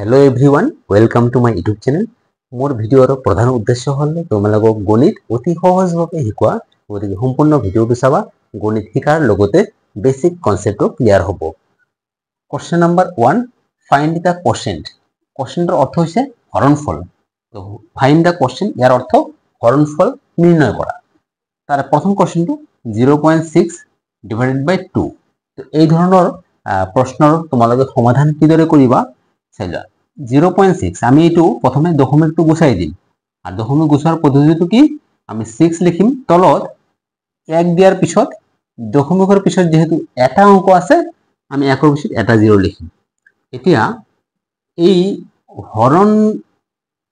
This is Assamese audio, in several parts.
Hello everyone welcome to my YouTube channel मोर भिडिओर प्रधान उद्देश्य हल तुम्हारे गणित अति सहज भावे शिकोৱা गति सम्पूर्ण भिडिओ चाबा गणित शिकार लगते बेसिक कन्सेप्ट क्लियर हब। Question number 1 find the quotient. कोशेंटर अर्थ होइसे हरणफल। तो फाइंड द कोशेंट यार अर्थ हरणफल निर्णय करा। तार प्रथम क्वेश्चन तो 0.6 डिवाइडेड बाय 2। तो এই ধৰণৰ প্ৰশ্নৰ তোমালোকে সমাধান কিদৰে কৰিবা চাইলা। 0.6 আমি এটো প্ৰথমে দশমিকটো গুছাই দিম আৰু দশমিক গুছাৰ পদ্ধতিটো কি আমি 6 লিখিম তলত 1 দিয়াৰ পিছত দশমিকৰ পিছত যেহেতু এটা অংক আছে আমি একৰ পিছত এটা 0 লিখিম। এতিয়া এই হৰণ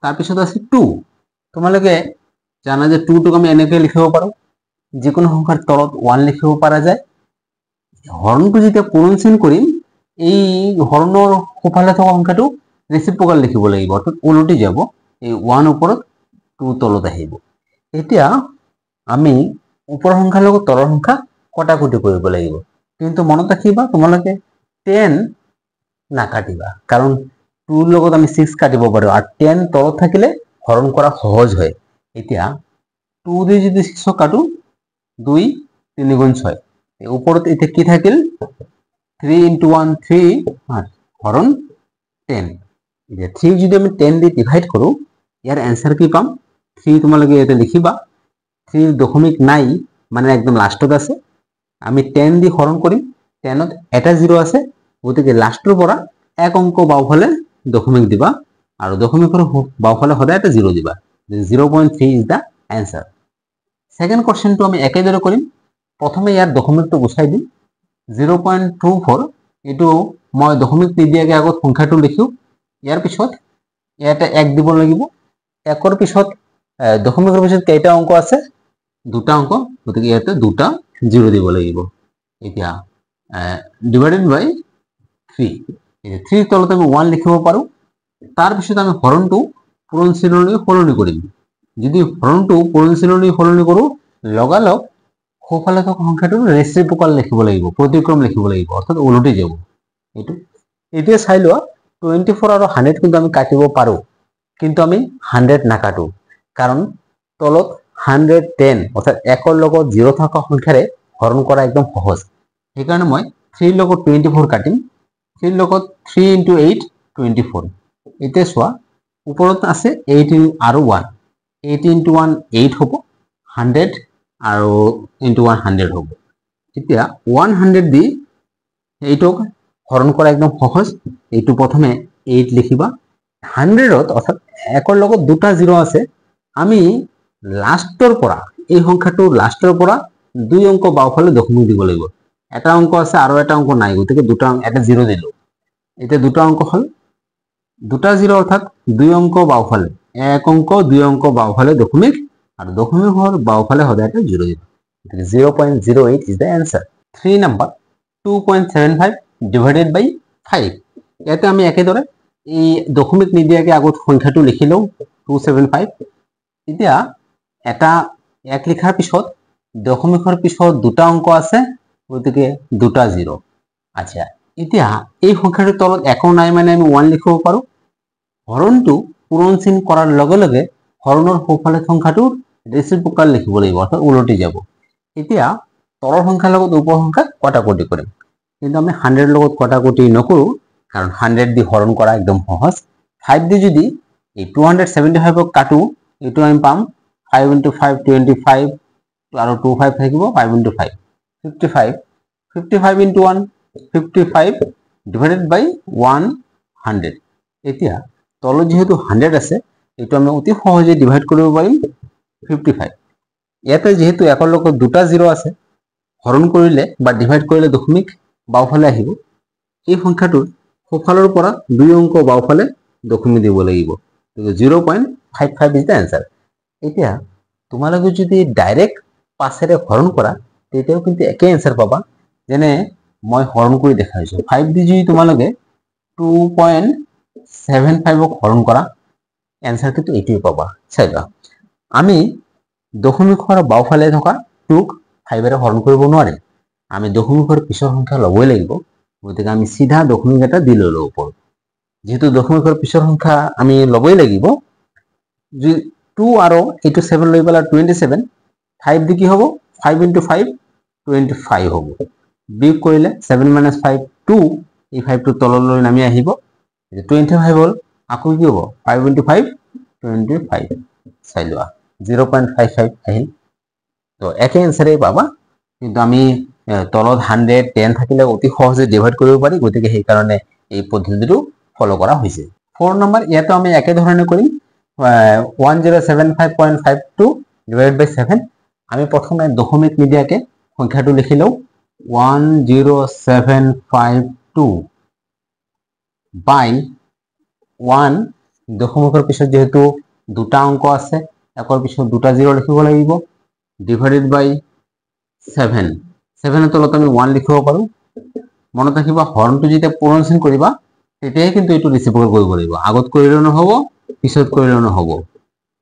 তাৰ পিছত আছে 2। তোমালোকে জানা যে 2 টোক আমি এনেকৈ লিখিব পাৰো যিকোনো সংখ্যাৰ তলত 1 লিখিব পৰা যায়। হৰণটো যেতিয়া পূৰণচিন কৰিম এই হৰণৰ সোঁফালে থকা সংখ্যাটো ৰেচিপ্ৰকাল লিখিব লাগিব অৰ্থাৎ উলটি যাব এই 1 ওপৰত 2 তলত আহিব। এতিয়া আমি ওপৰৰ সংখ্যাৰ লগত তলৰ সংখ্যা কটাকটি কৰিব লাগিব কিন্তু মনত ৰাখিবা তোমালোকে 10 নাকাটিবা কাৰণ 2 ৰ লগত আমি 6 কাটিব পাৰো আৰু 10 তলত থাকিলে হৰণ কৰা সহজ হয়। এতিয়া 2 দি যদি 6 কাটো 2 3 গুণ 6 উপৰত এটা কি থাকিল 3 into 1 3 হৰণ 10। এতিয়া 3 যদি আমি 10 দি ডিভাইড কৰো ইয়াৰ आंसर কি পাম 3 তোমালোকে এটা লিখিবা 3 দশমিক নাই মানে একদম লাষ্টত আছে আমি 10 দি হৰণ কৰিম 10 ত এটা 0 আছে গতিকে লাষ্টৰ পৰা এক অংক বাওফালে দশমিক দিবা আৰু দশমিকৰ বাওফালে সদায় এটা 0 দিবা 0.3 ইজ দা आंसर। সেকেন্ড কোশ্চেনটো আমি একেদৰে কৰিম প্ৰথমে ইয়াৰ দশমিকটো গুছাই দিম 0.24 এটো মই দশমিক নিদিয়াকে আগত সংখ্যাটো লিখো ইয়াৰ পিছত এটা 1 দিব লাগিব একৰ পিছত দশমিকৰ পিছত কেইটা অংক আছে দুটা অংক গতিকে ইয়াতে দুটা 0 দিব লাগিব। এতিয়া ডিভাইডেড বাই 3 এই 3 তলত আমি 1 লিখিব পাৰো তাৰ পিছত আমি হৰণটো পূৰণচিনলৈ সলনি কৰিম যদি হৰণটো পূৰণচিনলৈ সলনি কৰো লগালগ সোঁফালে থকা সংখ্যাটো ৰেচিপ্ৰকাল লিখিব লাগিব প্ৰতিক্ৰম লিখিব লাগিব অৰ্থাৎ উলটি যাব। এটো এতিয়া চাই লোৱা 24 আৰু 100 কিন্তু আমি কাটিব পাৰো কিন্তু আমি 100 নাকাটো কাৰণ তলত 110 অৰ্থাৎ একৰ লগত 0 থকা সংখ্যাৰে হৰণ কৰা একদম সহজ সেইকাৰণে মই 3 লগত 24 কাটিম 3 লগত 3 into 8 24। এতিয়া চোৱা ওপৰত আছে 8 আৰু 1 8 into 1 8 হ'ব 100 আৰু into 100 হ'ব। এতিয়া 100 দি এইটোক হৰণ কৰা একদম সহজ এইটো প্ৰথমে 8 লিখিবা 100ত অৰ্থাৎ একৰ লগত দুটা 0 আছে আমি লাষ্টৰ পৰা এই সংখ্যাটোৰ লাষ্টৰ পৰা দুই অংক বাওফালে দশমিক দিব লাগিব এটা অংক আছে আৰু এটা অংক নাই গতিকে দুটা এটা 0 দিলো এতিয়া দুটা অংক হল দুটা 0 অৰ্থাৎ দুই অংক বাওফালে এক অংক দুই অংক বাওফালে দশমিক আৰু দশমিকৰ বাওফালে সদায় এটা 0 দিব 0.08 is the answer। 3 number 2.75 divided by 5 ইয়াতে আমি একেদৰে এই দশমিক নিদিয়াকে আগত সংখ্যাটো লিখি লও 275 এতিয়া এটা এক লিখাৰ পিছত দশমিকৰ পিছত দুটা অংক আছে গতিকে দুটা 0। আচ্ছা এতিয়া এই সংখ্যাটোৰ তলত একো নাই মানে আমি 1 লিখিব পাৰো হৰণটো পূৰণচিন কৰাৰ লগে লগে হৰণৰ সোঁফালে সংখ্যাটো ৰেচিপ্ৰকাল লিখিব লাগিব অৰ্থাৎ উলটি যাব। এতিয়া তলৰ সংখ্যাৰ লগত ওপৰ সংখ্যা কটাকটি কৰিম কিন্তু আমি 100 লগত কটাকটি নকৰো কাৰণ 100 দি হৰণ কৰা একদম সহজ 5 দি যদি এই 275 ক কাটো এটো আমি পাম 5 into 5 25 আৰু 25 থাকিব 5 into 5 55 55 into 1 55 divided by 100। এতিয়া তলত যেহেতু 100 আছে এটো আমি অতি সহজে ডিভাইড কৰিব পাৰিম 55 ইয়াতে যেহেতু একৰ লগত দুটা 0 আছে হৰণ কৰিলে বা ডিভাইড কৰিলে দশমিক বাওফালে আহিব এই সংখ্যাটোৰ সোঁফালৰ পৰা দুই অংক বাওফালে দশমিক দিব লাগিব 0.55 is the answer। এতিয়া তোমালোকে যদি ডাইৰেক্ট পাছেৰে হৰণ কৰা তেতিয়াও কিন্তু একে आंसर পাবা যেনে মই হৰণ কৰি দেখাইছো 5 দি যদি তোমালোকে 2.75 ক হৰণ কৰা आंसर কিন্তু এটাই পাবা চাইবা আমি দশমিকৰ বাওফালে থকা 2 ক 5 এৰে হৰণ কৰিব নোৱাৰিম আমি দশমিকৰ পিছৰ সংখ্যা লবই লাগিব গতিকে আমি সিধা দশমিক এটা দি ললো ওপৰত যেহেতু দশমিকৰ পিছৰ সংখ্যা আমি লবই লাগিব 2 আৰু এইটো 7 লৈ পেলাই 27 5 দি কি হ'ব 5 * 5 25 হ'ব বিয়োগ কৰিলে 7 - 5 2 এই 5 টো তললৈ নামি আহিব 25 হ'ল আকৌ কি হ'ব 5 * 5 25 চাই লোৱা 0.55 আহিল তো একে এনসারে পাবা কিন্তু আমি তলত 100 10 থাকিলে অতি সহজে ডিভাইড কৰিব পাৰি গতিকে সেই কাৰণে এই পদ্ধতিটো ফলো কৰা হৈছে 4 নম্বৰ ইয়াতো আমি একে ধৰণে কৰিম 1075.52 ডিভাইডেড বাই 7 আমি প্ৰথমে দশমিক নিদিয়াকে সংখ্যাটো লিখি লও 10752 বাই 1 দশমিকৰ পিছত যেহেতু দুটা অংক আছে একৰ পিছত দুটা 0 লিখিব লাগিব ডিভাইডেড বাই 7 7 এৰ তলত আমি 1 লিখিব পাৰো মনত ৰাখিবা হৰণটো যেতিয়া পূৰণচিন কৰিবা তেতিয়াই কিন্তু এটো ৰেচিপ্ৰকেল কৰিব লাগিব আগত কৰিলেও নহব পিছত কৰিলেও নহব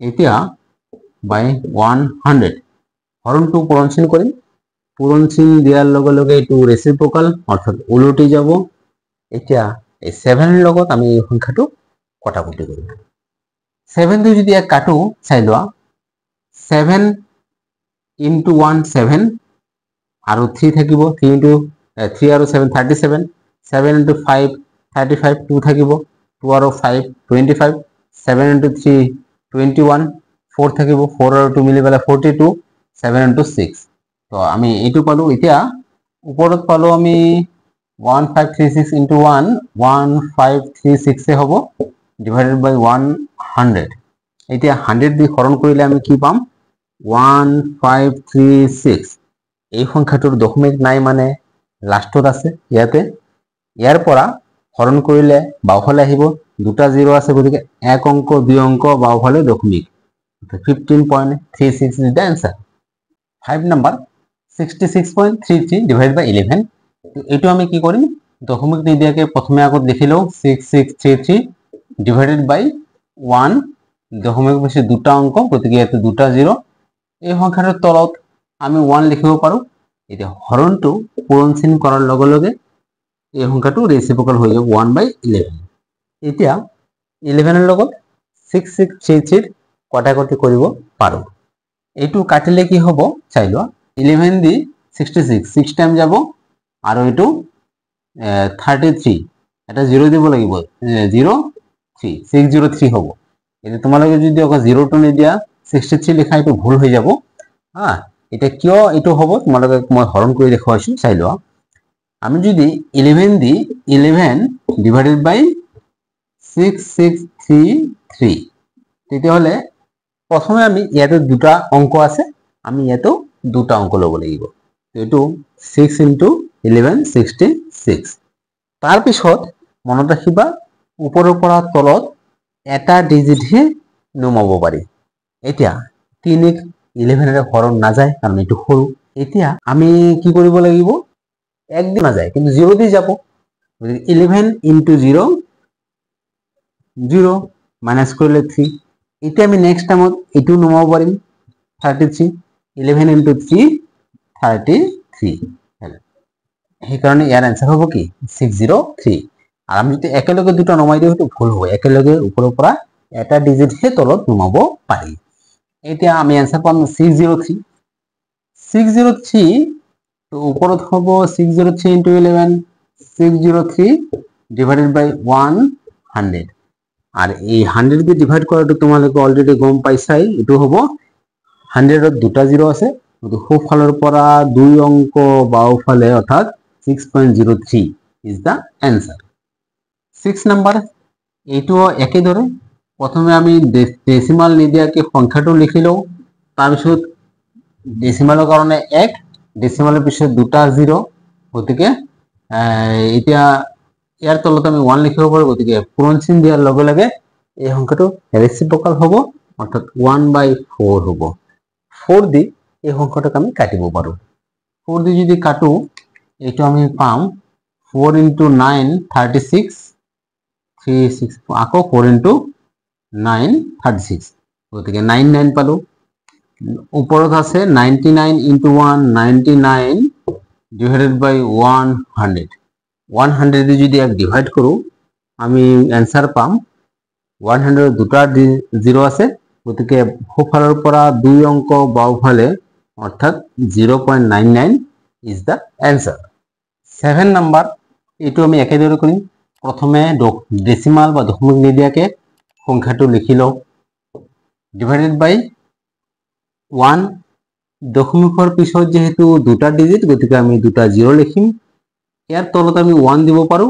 এতিয়া বাই 100 হৰণটো পূৰণচিন কৰিম পূৰণচিন দিয়াৰ লগে লগে এটো ৰেচিপ্ৰকেল অৰ্থাৎ উলটি যাব এতিয়া এই 7 এৰ লগত আমি এই সংখ্যাটো কটাকটি কৰিম 7 টো যদি এক কাটো চাই লোৱা 7 into 1 7 আৰু 3 থাকিব 3 into 3 আৰু 7 37 7 into 5 35 2 থাকিব 2 আৰু 5 25 7 into 3 21 4 থাকিব 4 আৰু 2 মিলি পেলাই 42 7 into 6 তো আমি এইটো পালো এতিয়া ওপৰত পালো আমি 1536 into 1 1536 এ হ'ব divided by 100 এতিয়া 100 দি হৰণ কৰিলে আমি কি পাম 1536 এই সংখ্যাটোৰ দশমিক নাই মানে লাষ্টত আছে ইয়াতে ইয়াৰ পৰা হৰণ কৰিলে বাওফালে আহিব দুটা 0 আছে গতিকে এক অংক দুই অংক বাওফালে দশমিক 15.36 is the answer 5 number 66.33 divided by 11 এটো আমি কি কৰিম দশমিক নিদিয়াকে প্ৰথমে আগত লিখিলো 6633 divided by 1 দশমিক পিছত দুটা অংক গতিকে এটো দুটা 0 এই সংখ্যাটোৰ তলত আমি 1 লিখিব পাৰো এতিয়া হৰণটো পূৰণচিন কৰাৰ লগে লগে এই সংখ্যাটো ৰেচিপ্ৰকেল হৈ যাব 1/11 এতিয়া 11 এৰ লগত 6633 কটাকটি কৰিব পাৰো এইটো কাটিলে কি হ'ব চাই লোৱা 11 দি 66 6 টাইম যাব আৰু এটো 33 এটা 0 দিব লাগিব 03 603 হ'ব এটা তোমালোকে যদি অক 0 টো নিদিয়া 63 লিখা এটো ভুল হৈ যাব হ্যাঁ এটা কিয় এটো হ'ব তোমালোকে মই হৰণ কৰি দেখাইছো চাই লোৱা আমি যদি 11 দি 11 ডিভাইডেড বাই 6633 তেতিয়া হলে প্ৰথমে আমি ইয়াতে দুটা অংক আছে আমি ইয়াতে দুটা অংক লব লাগিব এটো 6 into 11 66 তাৰ পিছত মনত ৰাখিবা ওপৰৰ পৰা তলত এটা ডিজিট হে নমাব পাৰি এতিয়া 3 11 এৰ হৰণ না যায় কাৰণ এটো সৰু এতিয়া আমি কি কৰিব লাগিব এক দি না যায় কিন্তু 0 দি যাব 11 into 0 0 মাইনাস কৰিলে 3 এতিয়া আমি নেক্সট টাইমত এটো নমাব পাৰিম 33 11 into 3 33 সেই কাৰণে ইয়াৰ आंसर হ'ব কি 603 আর আমি যদি একেলগে দুটো নমাই দিও তো ভুল হয় একেলগে উপৰৰ পৰা এটা ডিজিট হে তলত নমাব পাৰি এতিয়া আমি आंसर পাম 603 603 তো উপৰত হ'ব 603 into 11 603 divided by 100 আৰ এই 100 দিয়ে ডিভাইড কৰাটো তোমালোকে অলৰেডি গম পাইছাই এটো হ'ব 100 ৰ দুটা 0 আছে তো খুব ফালৰ পৰা দুই অংক বাওফালে অৰ্থাৎ 6.03 is the answer 6 number এটো একে ধৰে প্ৰথমে আমি ডেসিমাল নিদিয়াকে সংখ্যাটো লিখিলো তাৰ পিছত ডেসিমালৰ কাৰণে 1 ডেসিমালৰ পিছত দুটা 0 গতিকে এতিয়া ইয়াৰ তলত আমি 1 লিখিব পাৰো গতিকে পূৰণচিন দিয়াৰ লগে লগে এই সংখ্যাটো ৰেচিপ্ৰকেল হ'ব অৰ্থাৎ 1/4 হ'ব 4 দি এই সংখ্যাটোক আমি কাটিব পাৰো 4 দি যদি কাটো এটো আমি পাম 4 into 9 36 36 আকৌ 4 into 9 36 গতিকে 99 পালো ওপৰত আছে 99 into 1 99 divided by 100 100 দি যদি এক ডিভাইড কৰো আমি এনসাৰ পাম 100 দুটা 0 আছে গতিকে সোঁফালৰ পৰা 2 অংক বাওঁফালে অৰ্থাৎ 0.99 ইজ দা এনসাৰ 7 নাম্বাৰ এইটো আমি একেদৰে কৰিম প্ৰথমে ডেসিমাল বা দশমিক নিদিয়াকে সংখ্যাটো লিখি লওঁ ডিভাইডেড বাই 1 দশমিকৰ পিছত যেহেতু দুটা ডিজিট গতিকে আমি দুটা 0 লিখিম ইয়াৰ তলত আমি 1 দিব পাৰো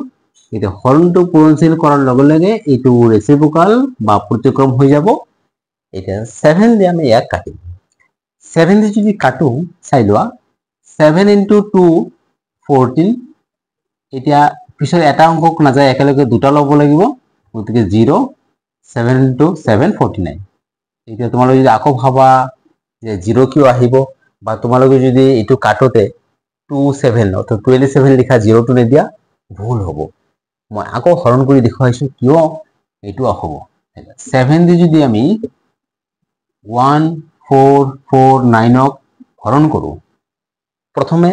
এটা হৰণটো পূৰণশীল কৰাৰ লগে লগে এইটো ৰেচিপ্ৰকাল বা প্ৰতিক্ৰম হৈ যাব এটা 7 দিয়ে আমি ইয়াক কাটিম 7 দিয়ে যদি কাটো চাই লোৱা 7 into 2 14 এতিয়া পিছত এটা অংক নাযায় একেলগে দুটা লব লাগিব গতিকে 0 7 into 7 49 এতিয়া তোমালোকে যদি আকৌ ভাবা যে 0 কিয় আহিব বা তোমালোকে যদি এটো কাটোতে 27 অর্থাৎ 27 লিখা 0 টো নিদিয়া ভুল হ'ব মই আকৌ হৰণ কৰি দেখুৱাইছো কিয় এটো হ'ব 7 দি যদি আমি 1449 ক হৰণ কৰো প্ৰথমে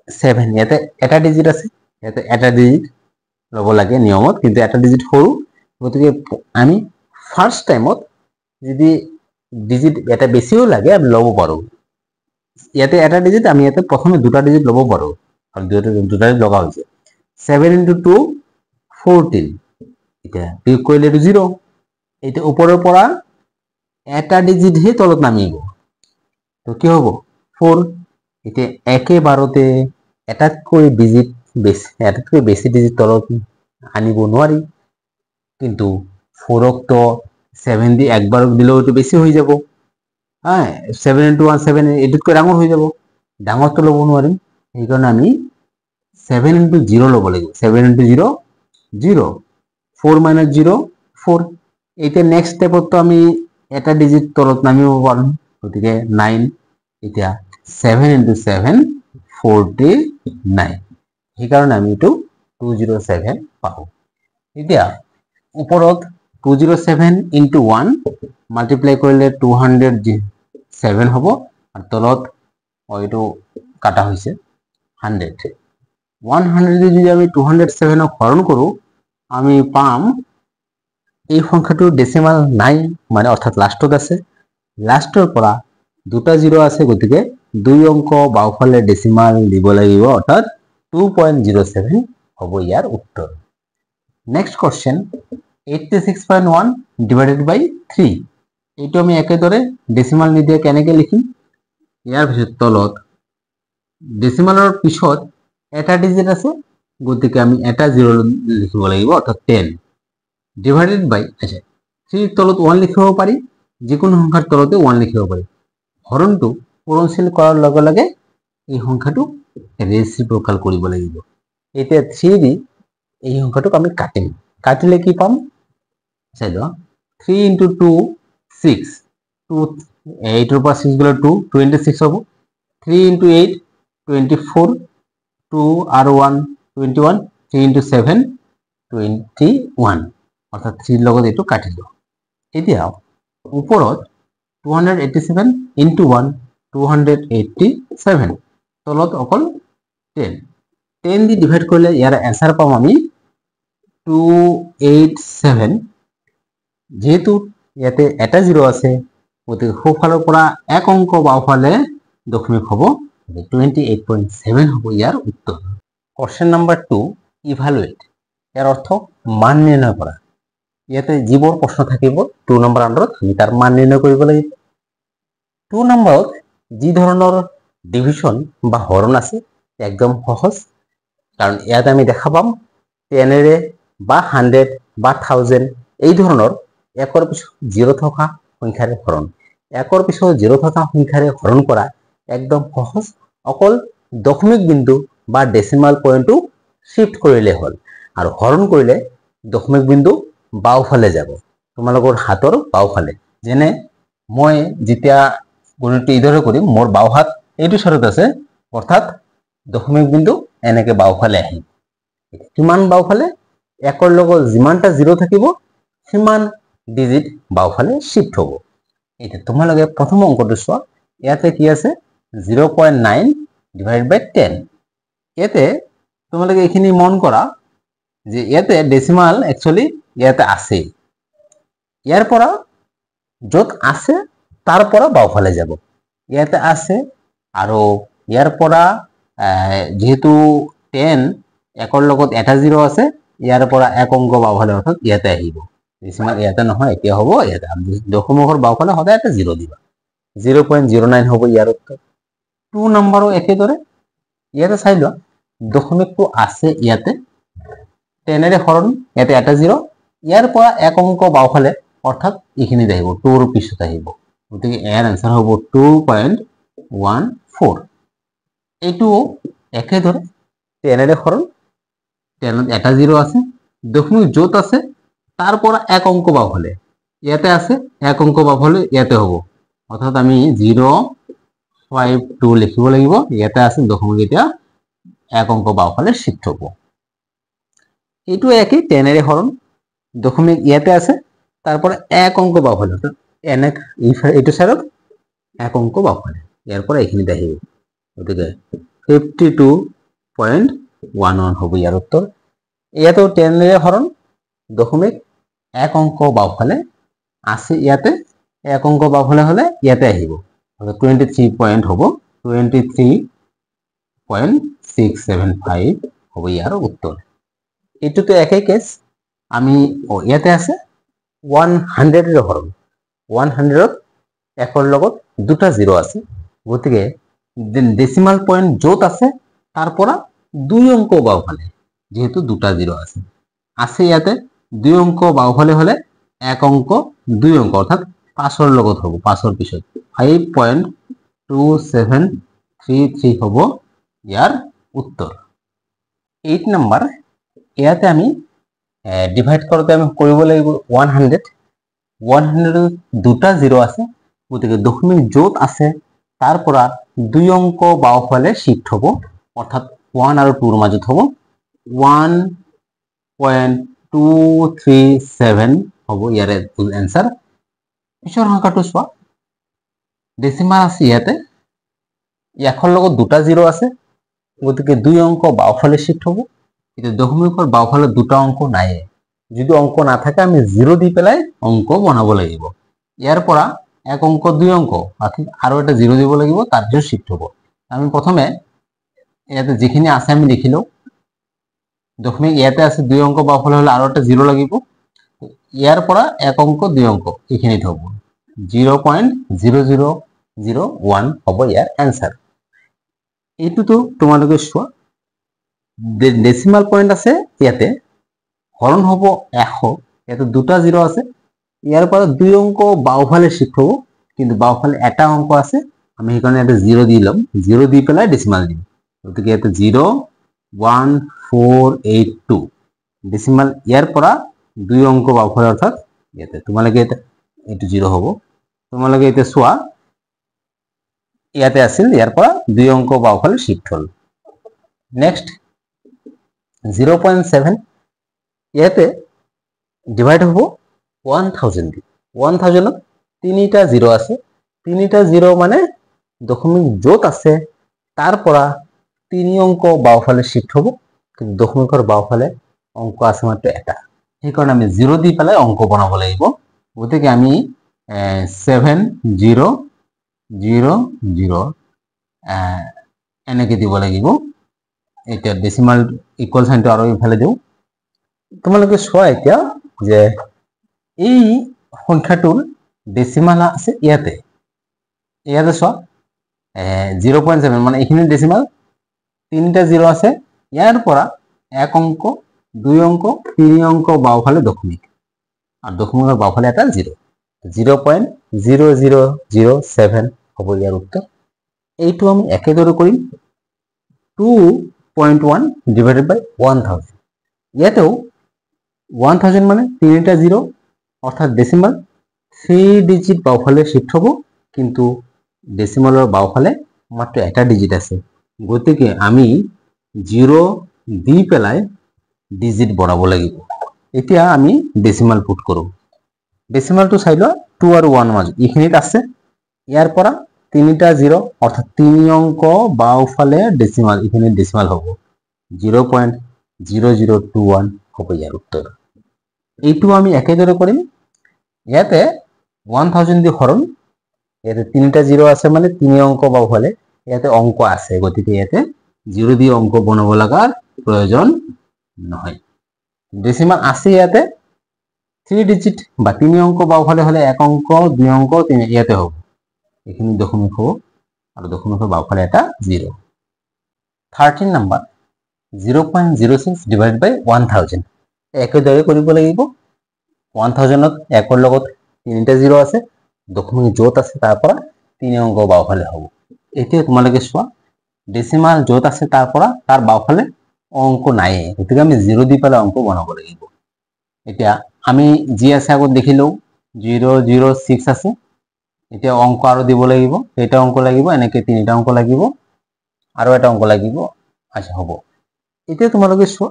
7 ইয়াতে এটা ডিজিট আছে ইয়াতে এটা ডিজিট লব লাগে নিয়মত কিন্তু এটা ডিজিট সৰু গতিকে আমি ফাৰ্স্ট টাইমত যদি ডিজিট এটা বেছিও লাগে আমি লব পাৰো ইয়াতে এটা ডিজিট আমি ইয়াতে প্ৰথমে দুটা ডিজিট লব পাৰো আৰু দুটা লগা হৈছে 7 into 2 14 এটা বিয়োগ কৰিলে 0 এটা ওপৰৰ পৰা এটা ডিজিট হে তলত নামিব তো কি হ'ব 4 এটা একেবাৰতে এটাতকৈ ডিজিট বেছি ডিজিট তলত আনিব নোৱাৰি কিন্তু 4 ক তো 7 দি একবাৰ দিলেও তো বেছি হৈ যাব হ্যাঁ 7 into 1 7 এটুকৈ ডাঙৰ হৈ যাব ডাঙৰটো লব নোৱাৰিম এই কাৰণে আমি 7 into 0 লব লাগিব 7 into 0 0 4 minus 0 4 এটা নেক্সট স্টেপত তো আমি এটা ডিজিট তলত নামিব পাৰো গতিকে 9 এটা 7 into 7 49 এই কাৰণে আমি এটো 207 পাবো এতিয়া ওপৰত 207 into 1 মাল্টিপ্লাই কৰিলে 207 হ'ব আৰু তলত এটো কাটা হৈছে 100 100 যদি আমি 207 ক হৰণ কৰো আমি পাম এই সংখ্যাটো ডেসিমাল নাই মানে অৰ্থাৎ লাস্টত আছে লাস্টৰ পৰা দুটা 0 আছে গতিকে দুই অংক বাওঁফালে ডেসিমাল দিব লাগিব অর্থাৎ 2.07 হ'ব ইয়াৰ উত্তৰ নেক্সট কোশ্চেন 86.1 divided by 3 এইটো আমি একেদৰে ডেসিমাল নিদিয়া কেনেকৈ লিখিম ইয়াৰ পিছত তলত ডেসিমালৰ পিছত এটা ডিজিট আছে গতিকে আমি এটা 0 লিখিব লাগিব অর্থাৎ 10 ডিভাইডেড বাই আচ্ছা 3 তলত 1 লিখিব পাৰি যিকোনো সংখ্যাৰ তলতে 1 লিখিব পাৰি হৰণটো পূৰণশীল কৰাৰ লগে লগে এই সংখ্যাটো ৰেচিপ্ৰকাল কৰিব লাগিব এতিয়া 3 দি এই সংখ্যাটোক আমি কাটিম কাটিলে কি পাম চাই লোৱা 3 into 2 6 2 8 ৰ পৰা 6 গলে 2 26 হ'ব 3 into 8 24 2 আৰু 1 21 3 into 7 21 অৰ্থাৎ 3 লগত এটো কাটিলো এতিয়া ওপৰত 287 into 1 287 তলত অকল 10 10 দি ডিভাইড কৰিলে ইয়াৰ आंसर পাম আমি 287 যেহেতু ইয়াতে এটা 0 আছে গতিকে সোঁফালৰ পৰা এক অংক বাওঁফালে দশমিক হ'ব 28.7 হ'ব ইয়াৰ উত্তৰ কোশ্চেন নাম্বাৰ 2 ইভালুয়েট এৰ অৰ্থ মান নিৰ্ণয় কৰা ইয়াতে যিবোৰ প্ৰশ্ন থাকিব 2 নম্বৰ আন্ডাৰত আমি তাৰ মান নিৰ্ণয় কৰিব লাগিব 2 নম্বৰত যি ধৰণৰ ডিভিশন বা হৰণ আছে একদম সহজ কাৰণ ইয়াত আমি দেখা পাম 10 ৰে বা 100 বা 1000 এই ধৰণৰ একৰ পিছত 0 থকা সংখ্যাৰে হৰণ একৰ পিছত 0 থকা সংখ্যাৰে হৰণ কৰা একদম সহজ অকল দশমিক বিন্দু বা ডেসিমাল পয়েন্টটো শিফট কৰিলে হল আৰু হৰণ কৰিলে দশমিক বিন্দু বাওঁফালে যাব তোমালোকৰ হাতৰ বাওঁফালে যেনে মই যেতিয়া গণিতটো ইদৰে কৰিম মোৰ বাওঁ হাত এইটো চৰত আছে অৰ্থাৎ দশমিক বিন্দু এনেকে বাওঁফালে আহিব কিমান বাওঁফালে একৰ লগত যিমানটা 0 থাকিব সিমান ডিজিট বাওঁফালে শিফট হ'ব এটা তোমালোকে প্ৰথম অংকটো চোৱা ইয়াতে কি আছে 0.9 divided by 10 ইয়াতে তোমালোকে এইখিনি মন কৰা যে ইয়াতে ডেসিমাল একচুয়ালি ইয়াতে আছে, ইয়াৰ পৰা য'ত আছে তাৰ পৰা বাওঁফালে যাব, ইয়াতে আছে আৰু ইয়াৰ পৰা যেহেতু 10 একৰ লগত এটা 0 আছে, ইয়াৰ পৰা এক অংক বাওঁফালে অৰ্থাৎ ইয়াতে আহিব, ডেসিমাল ইয়াতে নহয়, এতিয়া হ'ব ইয়াতে। দশমিকৰ বাওঁফালে সদায় এটা 0 দিবা, 0.09 হ'ব ইয়াৰ উত্তৰ। 2 নম্বৰো একেদৰে, ইয়াতে চাই লোৱা দশমিকটো আছে ইয়াতে, 10 এৰে হৰণ, ইয়াতে এটা 0, ইয়াৰ পৰা এক অংক বাওঁফালে অৰ্থাৎ এইখিনিত আহিব, 2ৰ পিছত আহিব, গতিকে ইয়াৰ আনসাৰ হ'ব 2.14। এইটো একেদৰে 10 এৰে হৰণ, 10ত এটা 0 আছে, দশমিক য'ত আছে তাৰ পৰা এক অংক বাওঁফালে, ইয়াতে আছে এক অংক বাওঁফালে ইয়াতে হ'ব, অৰ্থাৎ আমি 0.52 লিখিব লাগিব, ইয়াতে আছে দশমিক এতিয়া এক অংক বাওঁফালে শিফ্ট হ'ব। এইটো একই 10 এৰে হৰণ, দশমিক ইয়াতে আছে, তাৰপৰে এক অঙ্ক বাওঁফালে, অৰ্থাৎ এইটো সাইডত এক অঙ্ক বাওঁফালে, ইয়াৰ পৰা এইখিনিত আহিব, গতিকে 52.11 হ'ব ইয়াৰ উত্তৰ। ইয়াতো 10 এৰে হৰণ, দশমিক এক অঙ্ক বাওঁফালে আছে, ইয়াতে এক অঙ্ক বাওঁফালে হলে ইয়াতে আহিব, 23 পয়েন্ট হ'ব, 23.675 হ'ব ইয়াৰ উত্তৰ। এইটোতো একেই কেছ, আমি ইয়াতে আছে 100 এৰ হৰণ, 100ত একৰ লগত দুটা 0 আছে, গতিকে ডেসিমাল পয়েন্ট য'ত আছে তাৰ পৰা দুই অংক বাওঁফালে, যেহেতু দুটা 0 আছে ইয়াতে দুই অংক বাওঁফালে হলে এক অংক দুই অংক, অর্থাৎ 5ৰ লগত হ'ব, 5ৰ পিছত 5.2733 হ'ব ইয়াৰ উত্তৰ। 8 নম্বৰ, ইয়াতে আমি ডিভাইড কৰোঁতে আমি কৰিব লাগিব 100 দুটা 0 আছে, গতিকে দশমিক য'ত আছে তাৰ পৰা দুই অংক বাওঁফালে শিফ্ট হ'ব, অৰ্থাৎ 1 আৰু 2ৰ মাজত হ'ব, 1.237 হ'ব ইয়াৰ এনসাৰ। পিছৰ সংখ্যাটো চোৱা, ডেসিমাল আছে ইয়াতে, একৰ লগত দুটা 0 আছে, গতিকে দুই অংক বাওঁফালে শিফ্ট হ'ব। এতিয়া দশমিকৰ বাওঁফালে দুটা অংক নাই, যদি অংক না থাকে আমি 0 দি পেলাই অংক বনাব লাগিব, ইয়াৰ পৰা এক অংক দুই অংক, আৰু এটা 0 দিব লাগিব, তাৰ পিছত শিফ্ট হ'ব। আমি প্ৰথমে ইয়াতে যিখিনি আছে আমি লিখিলো, দশমিক ইয়াতে আছে দুই অংক বাওঁফালে হলে আৰু এটা 0 লাগিব, ইয়াৰ পৰা এক অংক দুই অংক এইখিনিত হ'ব, 0.0001 হ'ব ইয়াৰ এনসাৰ। এইটোতো তোমালোকে চোৱা, ডেসিমাল পয়েন্ট আছে ইয়াতে, হৰণ হ'ব 100, ইয়াতে দুটা 0 আছে, ইয়াৰ পৰা দুই অংক বাওঁফালে শিফ্ট হ'ব, কিন্তু বাওঁফালে এটা অংক আছে, আমি সেইকাৰণে এটা 0 দি ল'ম, 0 দি পেলাই ডেসিমাল দিম, গতিকে ইয়াতে 0.1482, ডেসিমাল ইয়াৰ পৰা দুই অংক বাওঁফালে, অৰ্থাৎ ইয়াতে তোমালোকে এইটো 0 হ'ব, তোমালোকে এতিয়া চোৱা ইয়াতে আছিল, ইয়াৰ পৰা দুই অংক বাওঁফালে শিফ্ট হ'ল। নেক্সট 0.7, ইয়াতে ডিভাইড হ'ব 1000 দি, 1000ত তিনিটা 0 আছে, তিনিটা 0 মানে দশমিক য'ত আছে তাৰ পৰা তিনি অংক বাওঁফালে শিফ্ট হ'ব, কিন্তু দশমিকৰ বাওঁফালে অংক আছে মাত্ৰ এটা, সেইকাৰণে আমি 0 দি পেলাই অংক বনাব লাগিব, গতিকে আমি 7000 এনেকে দিব লাগিব। এতিয়া ডেসিমাল ইকুয়াল সাইনটো আৰু ইফালে দিওঁ, তোমালোকে চোৱা এতিয়া যে এই সংখ্যাটোৰ ডেসিমাল আছে ইয়াতে, ইয়াতে চোৱা 0.7 মানে এইখিনি ডেসিমাল, তিনিটা 0 আছে, ইয়াৰ পৰা এক অংক দুই অংক তিনি অংক বাওঁফালে দশমিক, আৰু দশমিকৰ বাওঁফালে এটা 0, 0.0007 হ'ব ইয়াৰ উত্তৰ। এইটো আমি একেদৰে কৰিম, 2.1 ডিভাইডেড বাই 1000, ইয়াতেও 1000 মানে তিনিটা 0, অর্থাৎ ডেসিমাল 3 ডিজিট বাওঁফালে শিফ্ট হ'ব, কিন্তু ডেসিমালৰ বাওঁফালে মাত্ৰ এটা ডিজিট আছে, গতিকে আমি 0 দি পেলাই ডিজিট বঢ়াব লাগিব। এতিয়া আমি ডেসিমাল পুট কৰোঁ, ডেসিমালটো চাই লোৱা 2 আৰু 1 মাজত এইখিনিত আছে, ইয়াৰ পৰা তিনিটা 0, অর্থাৎ তিনি অংক বাওঁফালে ডেসিমাল, এখানে ডেসিমাল হ'ব 0.0021, হ'ব ইয়াৰ উত্তৰ। এইটো আমি একেদৰে কৰিম। ইয়াতে 1000 দি হৰণ, ইয়াতে 3টা 0 আছে মানে 3 অংক বাওঁফালে, ইয়াতে অংক আছে, গতিকে ইয়াতে 0 দি অংক বনাব লগাৰ প্ৰয়োজন নহয়। ডেসিমাল আছে ইয়াতে 3 ডিজিট বা 3 অংক বাওঁফালে হলে 1 অংক 2 অংক 3 ইয়াতে হ'ব, এখানে দশমিক হ'ব আৰু দশমিকৰ বাওঁফালে এটা 0। 13 নাম্বাৰ 0.06 ডিভাইড বাই 1000 একেদৰে কৰিব লাগিব। 1000ত 1ৰ লগত 3টা 0 আছে, দশমিক য'ত আছে তাৰ পৰা 3 অংক বাওঁফালে হ'ব। এতিয়া তোমালোকে চোৱা, ডেসিমাল য'ত আছে তাৰ পৰা তাৰ বাওঁফালে অংক নাই, গতিকে আমি 0 দি পেলাই অংক বনাব লাগিব। এতিয়া আমি যি আছে আগত দেখিলো 006 আছে, এতিয়া অংক আৰু দিব লাগিব, এটা অংক লাগিব, এনেকে 3টা অংক লাগিব আৰু এটা অংক লাগিব। আচ্ছা হ'ব। এতিয়া তোমালোকে চোৱা,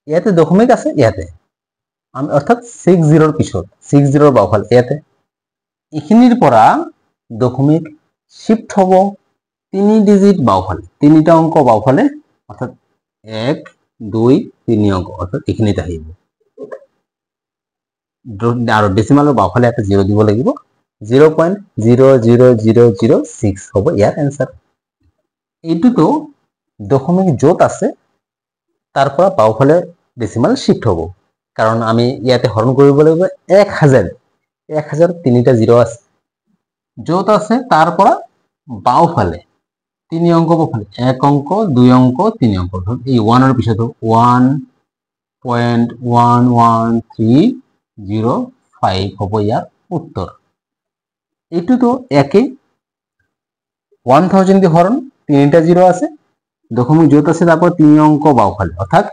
ইয়াতে দশমিক আছে, ইয়াতে আমি অৰ্থাৎ 60 পিছত 60 বাওঁফালে ইয়াতে এইখিনিৰ পৰা দশমিক শিফট হ'ব 3 ডিজিট বাওঁফালে, 3টা অংক বাওঁফালে, অর্থাৎ 1 2 3 অংক, অর্থাৎ এইখিনিতে আহিব আৰু ডেসিমালৰ বাওঁফালে এটা 0 দিব লাগিব। 0.00006 হ'ব ইয়াৰ এনসাৰ। এইটোতো দশমিক য'ত আছে তাৰ পৰা বাওঁফালে ডেসিমাল শিফট হ'ব, কাৰণ আমি ইয়াতে হৰণ কৰিব লাগিব 1000, 1000 3টা 0 আছে, য'ত আছে তাৰ পৰা বাওঁফালে 3 অংক বাওঁফালে 1 অংক 2 অংক 3 অংক, এই 1 এর পিছত 1.11305 হ'ব ইয়াৰ উত্তৰ। এইটোতো একে 1000 দি হরণ, 3টা 0 আছে, দশমিক য'ত আছে তারপর 3 অংক বাওঁফালে, অর্থাৎ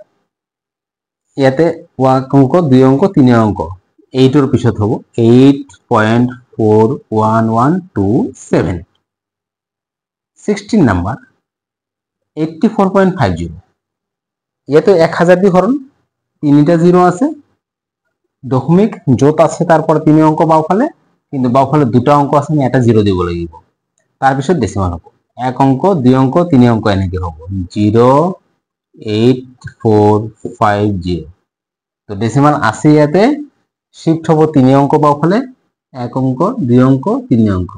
ইয়াতে 1 অংক 2 অংক 3 অংক, 8 এর পিছত হ'ব 8.41127। 16 নাম্বার 84.50, ইয়াতে 1000 দি হরণ, 3টা 0 আছে, দশমিক য'ত আছে তারপর 3 অংক বাওঁফালে, কিন্তু বাওঁফালে 2টা অংক আছে, আমি এটা 0 দিব লাগিব, তার পিছত ডেসিমাল হ'ব 1 অংক 2 অংক 3 অংক এনেকে হ'ব 08450। তো ডেসিমাল আছে ইয়াতে, শিফট হ'ব 3 অংক বাওঁফালে, 1 অংক 2 অংক 3 অংক,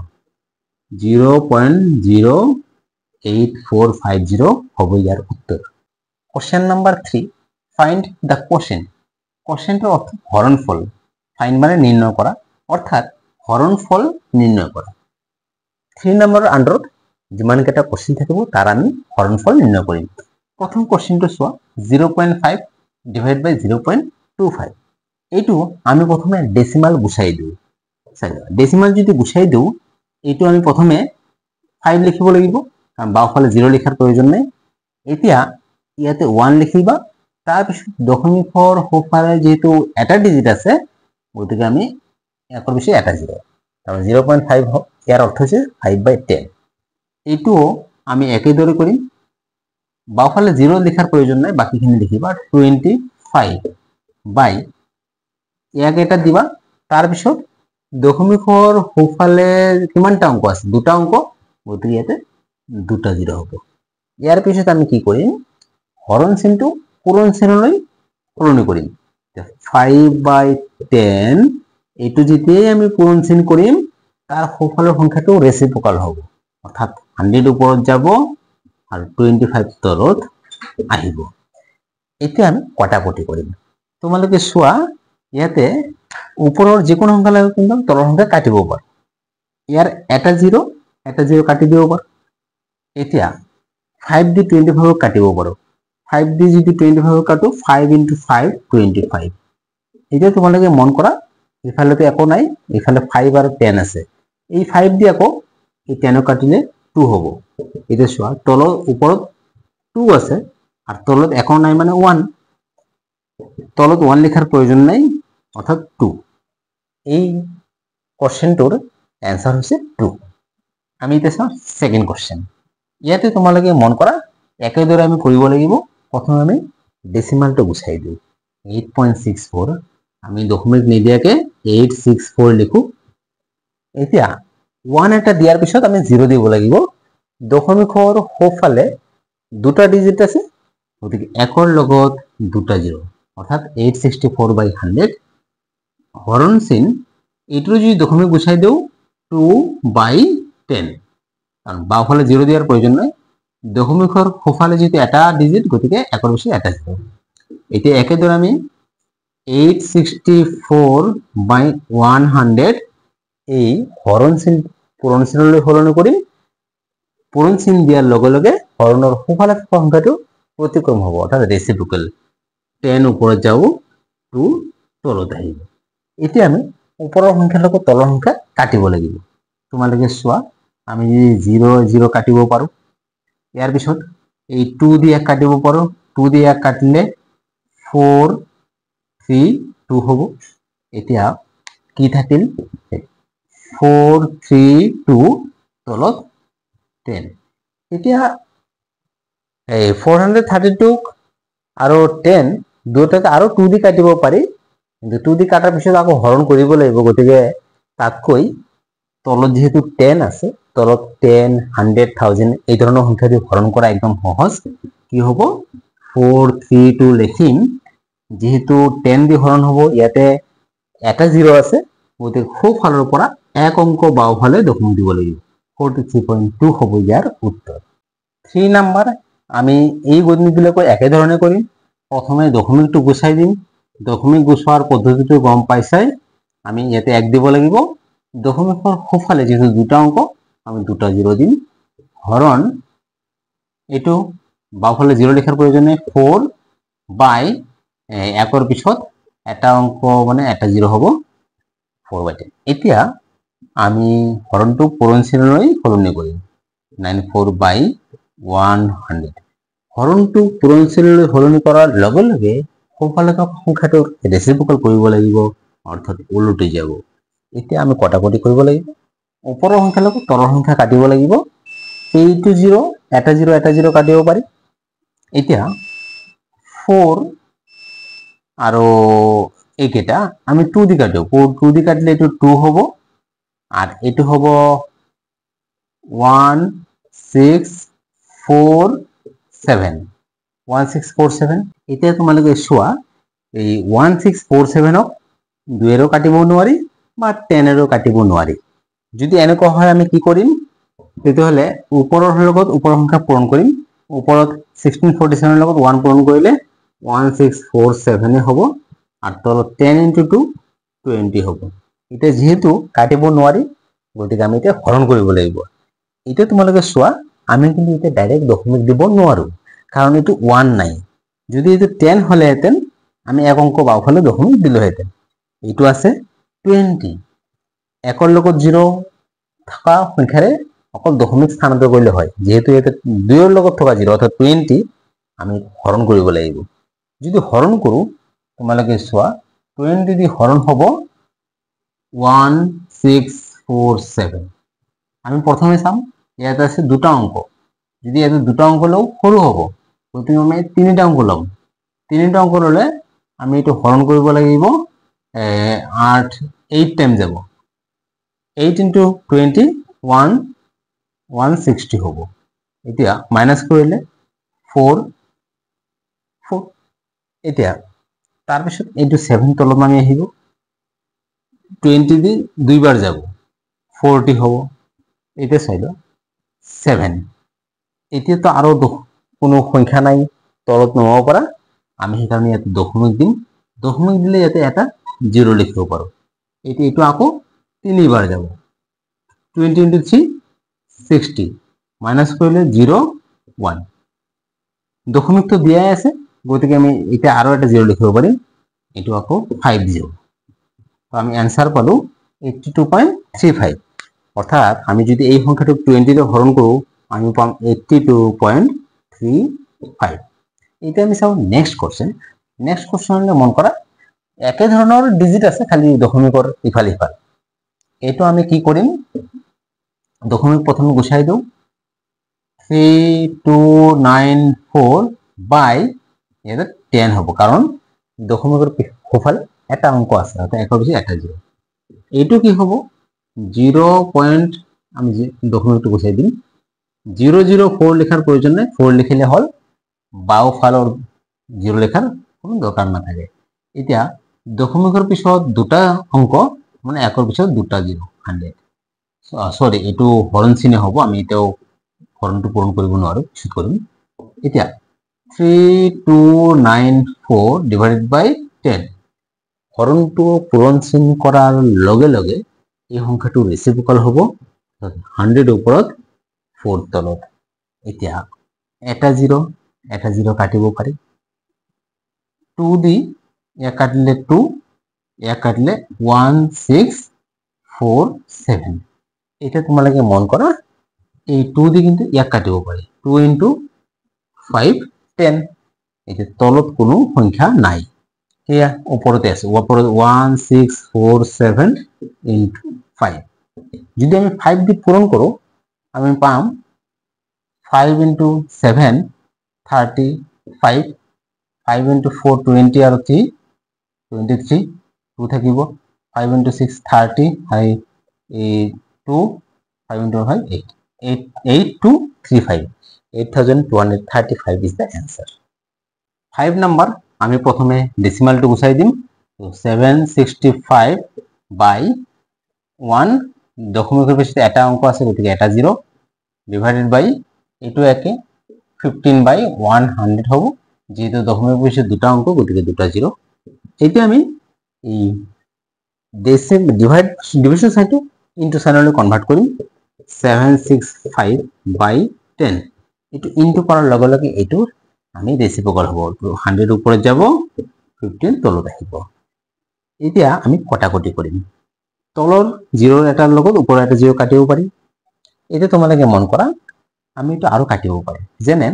0.08450 হ'ব ইয়াৰ উত্তৰ। Question number 3, find the quotient. কোশ্চেনটার অর্থ হরণফল, ফাইন্ড মানে নির্ণয় করা, অর্থাৎ হরণফল নির্ণয় করা। 3 নম্বরের আন্ডাৰত যিমান কেইটা কোশ্চেন থাকিব তাৰ আমি হৰণফল নিৰ্ণয় কৰিম। প্ৰথম কোশ্চেনটো চোৱা, 0.5 ডিভাইড বাই 0.25, এইটো আমি প্রথমে ডেসিমাল গুছাই দিওঁ। ডেসিমাল যদি গুছাই দিওঁ, এইটো আমি প্রথমে 5 লিখিব লাগিব, কারণ বাওঁফালে 0 লিখাৰ প্ৰয়োজন নাই। এতিয়া ইয়াতে 1 লিখিবা, তাৰপিছত দশমিকৰ সোঁফালে যেহেতু এটা ডিজিট আছে, গতিকে আমি একৰ পিছত এটা 0, কাৰণ 0.5 ইয়াৰ অৰ্থ হচ্ছে 5/10। এইটোও আমি একেদৰে কৰিম, বাওঁফালে 0 লিখাৰ প্ৰয়োজন নাই, বাকিখিনি লিখিবা 25 বাই 1 এটা দিবা, তাৰপিছত দশমিকৰ সোঁফালে কিমানটা অংক আছে, 2টা অংক, গতিকে ইয়াতে 2টা 0 হ'ব। ইয়াৰ পিছত আমি কি কৰিম, হৰণ চিনটো পূৰণ চিনলৈ সলনি কৰিম। 5/10 এইটো যেতিয়াই আমি পূৰণ চিন কৰিম, তাৰ সোঁফালৰ সংখ্যাটো ৰেচিপ্ৰকাল হ'ব, অৰ্থাৎ 100 ওপৰত যাব আৰু 25 তলত আহিব। এতিয়া আমি কটাকটি কৰিম। তোমালোকে চোৱা, ইয়াতে ওপৰৰ যিকোনো সংখ্যা লাগে কিন্তু তলৰ সংখ্যা কাটিব পাৰো। ইয়াৰ এটা 0 কাটি দিব পাৰো। এতিয়া 5 দি 25 কাটিব পাৰো। 5 দি যদি 25 কাটো, 5 × 5 25। এতিয়া তোমালোকে মন কৰা, ইফালেতো একো নাই, ইফালে 5 আৰু 10 আছে, এই 5 দি আকৌ এই 10 কাটিলে 2 হ'ব। এতিয়া চোৱা, তলৰ ওপৰত 2 আছে আর তলত একো নাই মানে 1, তলত 1 লিখার প্রয়োজন নাই, অর্থাৎ 2। এই কোশ্চেনটোৰ এনসার হচ্ছে 2। আমি এতিয়া চাওঁ সেকেন্ড কোশ্চেন। ইয়াতে তোমালোকে মন কৰা, একেদৰে আমি কৰিব লাগিব। প্ৰথমে আমি ডেসিমালটো গুছাই দিওঁ, 8.64, আমি দশমিক নিদিয়াকে 864 লিখো। এতিয়া 1 এটা দিয়াৰ পিছত আমি 0 দিব লাগিব। দশমিকৰ সোঁফালে 2টা ডিজিট আছে, গতিকে 1ৰ লগত 2টা 0, অর্থাৎ 864/100 হরণ চিন এইটো যদি দশমিক গুছাই দিও 2/10 কারণ বাওফালে 0 দিয়াৰ প্ৰয়োজন নাই দশমিকৰ সোঁফালে যেহেতু এটা ডিজিট গতিকে একৰ বেছি এটা 0 এতিয়া একেদৰে আমি 864/100 এই হৰণ চিন পূৰণ চিনলৈ সলনি কৰিম পূৰণ চিন দিয়াৰ লগে লগে হৰণৰ সোঁফালে থকা সংখ্যাটো প্ৰতিক্ৰম হ'ব অৰ্থাৎ ৰেচিপ্ৰকেল 10 ওপৰত যাব 2 তলত আহিব এতিয়া আমি ওপৰৰ সংখ্যাৰ লগত তলৰ সংখ্যা কাটিব লাগিব তোমালোকে চোৱা আমি যদি 0 0 কাটিব পাৰো ইয়াৰ পিছত এই 2 দি এক কাটিব পাৰো 2 দি এক কাটিলে 4 3 2 হ'ব এতিয়া কি থাকিল 4 3 2 তলত 10 এতিয়া এই 432 আৰু 10 দুটাকে আৰু 2 দি কাটিব পাৰি কিন্তু 2 দি কাটাৰ পিছত আকৌ হৰণ কৰিব লাগিব গতিকে তাতকৈ তলত যেহেতু 10 আছে তলত 10 100 1000 এই ধৰণৰ সংখ্যা দি হৰণ কৰা একদম সহজ কি হ'ব 432 লিখিম যেহেতু 10 দি হৰণ হ'ব ইয়াতে এটা 0 আছে গতিকে সোঁফালৰ পৰা এক অংক বাওফালে দশমিক দিব লাগিব 43.2 হ'ব ইয়াৰ উত্তৰ 3 নাম্বাৰ আমি এই গণিতবিলাকো একে ধৰণে কৰিম প্ৰথমে দশমিকটো গুছাই দিম দশমিক গুছোৱাৰ পদ্ধতিটো গম পাইছাই আমি ইয়াতে এক দিব লাগিব দশমিকৰ সোঁফালে যেহেতু দুটা অংক আমি দুটা 0 দিম হৰণ এটো বাওফালে 0 লেখাৰ প্ৰয়োজন নাই 4 বাই একৰ পিছত এটা অংক মানে এটা 0 হ'ব 4/10 এতিয়া আমি হৰণটো পূৰণ চিনলৈ সলনি কৰিম 94/100 হৰণটো পূৰণ চিনলৈ সলনি কৰাৰ লগে লগে সোঁফালে থকা সংখ্যাটো ৰেচিপ্ৰকেল কৰিব লাগিব অৰ্থাৎ ওলটি যাব এতিয়া আমি কটাকটি কৰিব লাগিব ওপৰৰ সংখ্যাৰ লগত তলৰ সংখ্যা কাটিব লাগিব এইটো 0 এটা 0 এটা 0 কাটিব পাৰি এতিয়া 4 আৰু এইকেইটা আমি 2 দি কাটিব 2 দি কাটিলে এইটো 2 হ'ব আর এটো হবো 1647 1647 এতিয়া তোমালোকে চোৱা এই 1647 ক 2 এৰো কাটিব নোৱাৰি বা 10 এৰো কাটিব নোৱাৰি যদি এনেকুৱা হয় আমি কি কৰিম তেতিয়াহলে ওপৰৰ লগত ওপৰৰ সংখ্যা পূৰণ কৰিম ওপৰত 1647 এৰ লগত 1 পূৰণ কৰিলে 1647 হ'ব আৰু তলত 10 * 2 20 হ'ব এটা যেহেতু কাটিব নোৱাৰি গতিকে আমি এটা হৰণ কৰিব লাগিব এটা তোমালোকে চোৱা আমি কিন্তু এটা ডাইৰেক্ট দশমিক দিব নোৱাৰো কাৰণ এটো 1 নাই যদি এটো 10 হলেহেতেন আমি এক অংক বাওফালে দশমিক দিলোহেতেন এটো আছে 20 একৰ লগত 0 থকা সংখ্যাৰে অকল দশমিক স্থানান্তৰ কৰিলে হয় যেহেতু এটা 2 এৰ লগত থকা 0 অৰ্থাৎ 20 আমি হৰণ কৰিব লাগিব যদি হৰণ কৰো তোমালোকে চোৱা 20 দি হৰণ হ'ব 1647 আমি প্রথমে চাম ইয়াতে আছে দুটা অঙ্ক যদি এতে দুটা অঙ্ক লও সৰু হ'ব গতিকে আমি তিনিটা অঙ্ক লম তিনিটা অঙ্ক ললে আমি এটো হৰণ কৰিব লাগিব 8 টাইম যাব 8 * 20 160 হ'ব এতিয়া মাইনাস কৰিলে 4 4 এতিয়া তাৰ পিছত এটো 7 তলত নামি আহিব 20 দি দুইবার যাব 40 হ'ব এটা চাইলো 7 এতিয়া তো আরো কোনো সংখ্যা নাই তলত নামাব পারা আমি সেইকাৰণে ইয়াতে দশমিক দিম দশমিক দিলে ইয়াতে এটা 0 লিখিব পাৰো এতিয়া এটো আকৌ তিনিবাৰ যাব 20 * 3 60 মাইনাস কৰিলে 0 1 দশমিক তো দিয়াই আছে গতিকে আমি এটা আৰো একটা 0 লিখিব পাৰিম এটো আকৌ 5 যাব তো আমি आंसर পালো 82.35 অর্থাৎ আমি যদি এই সংখ্যাটো 20 ৰে হৰণ কৰো আমি পাম 82.35 এটা আমি চাও নেক্সট কোশ্চেনলে মন কৰা একে ধৰণৰ ডিজিট আছে খালি দশমিকৰ ইফাল ইফাল এটো আমি কি কৰিম দশমিক প্ৰথমে গুছাই দিও 3294 বাই এটা 10 হ'ব কাৰণ দশমিকৰ সোঁফালে এটা অংক আছে অৰ্থাৎ একৰ বেছি এটা 0 এইটো কি হ'ব 0. আমি দশমিকটো গুছাই দিম 004 লেখাৰ প্ৰয়োজন নাই 4 লিখিলে হল বাও ফালৰ 0 লেখাৰ কোনো দৰকাৰ নাথাকে এতিয়া দশমিকৰ পিছত দুটা অংক মানে একৰ পিছত দুটা 0 100 সৰি এটো হৰণ চিহ্ন হ'ব আমি এটাও হৰণটো পূৰণ কৰিব নোৱাৰো পিছত কৰিম এতিয়া 3294 ডিভাইডেড বাই 10 হৰণটো পূৰণ চিহ্ন কৰাৰ লগে লগে এই সংখ্যাটো ৰেচিপ্ৰকাল হ'ব 100 ওপৰত 4 তলত এতিয়া এটা 0 কাটিব পাৰি 2 দি এক কাটিলে 2 এক কাটিলে 1647 এটা তোমালোকে মন কৰা এই 2 দি কিন্তু এক কাটিব পাৰি 2 into 5 10 এটা তলত কোনো সংখ্যা নাই এয়া ওপৰতে আছে ওপৰত 1647 into 5 যদি আমি 5 দি পূৰণ কৰো আমি পাম 5 into 7 35 5 into 4 20 আৰু 3 23 2 থাকিব 5 into 6 30 5 2 5 into 5 8 8235 8235 is the answer 5 number আমি প্রথমে ডেসিমালটো গুছাই দিম 765 by 1 দশমিকৰ পিছত এটা অংক আছে গতিকে এটা 0 ডিভাইডেড বাই এটো একে 15 by 100 হ'ব যেহেতু দশমিকৰ পিছত দুটা অংক গতিকে দুটা 0 এতিয়া আমি এই ডিভিশন সাইনটো ইনটু সাইনলৈ কনভার্ট কৰিম 765 by 10 এটো ইনটু কৰাৰ লগে লগে এটো আমি ৰেচিপ্ৰকাল হ'ব 100 ওপৰত যাব 15 তলত আহিব এতিয়া আমি কটাকটি কৰিম তলৰ 0 এটাৰ লগত ওপৰৰ এটা 0 কাটিব পাৰি এটা তোমালোকে মন কৰা আমি তো আৰু কাটিব পাৰি যেনে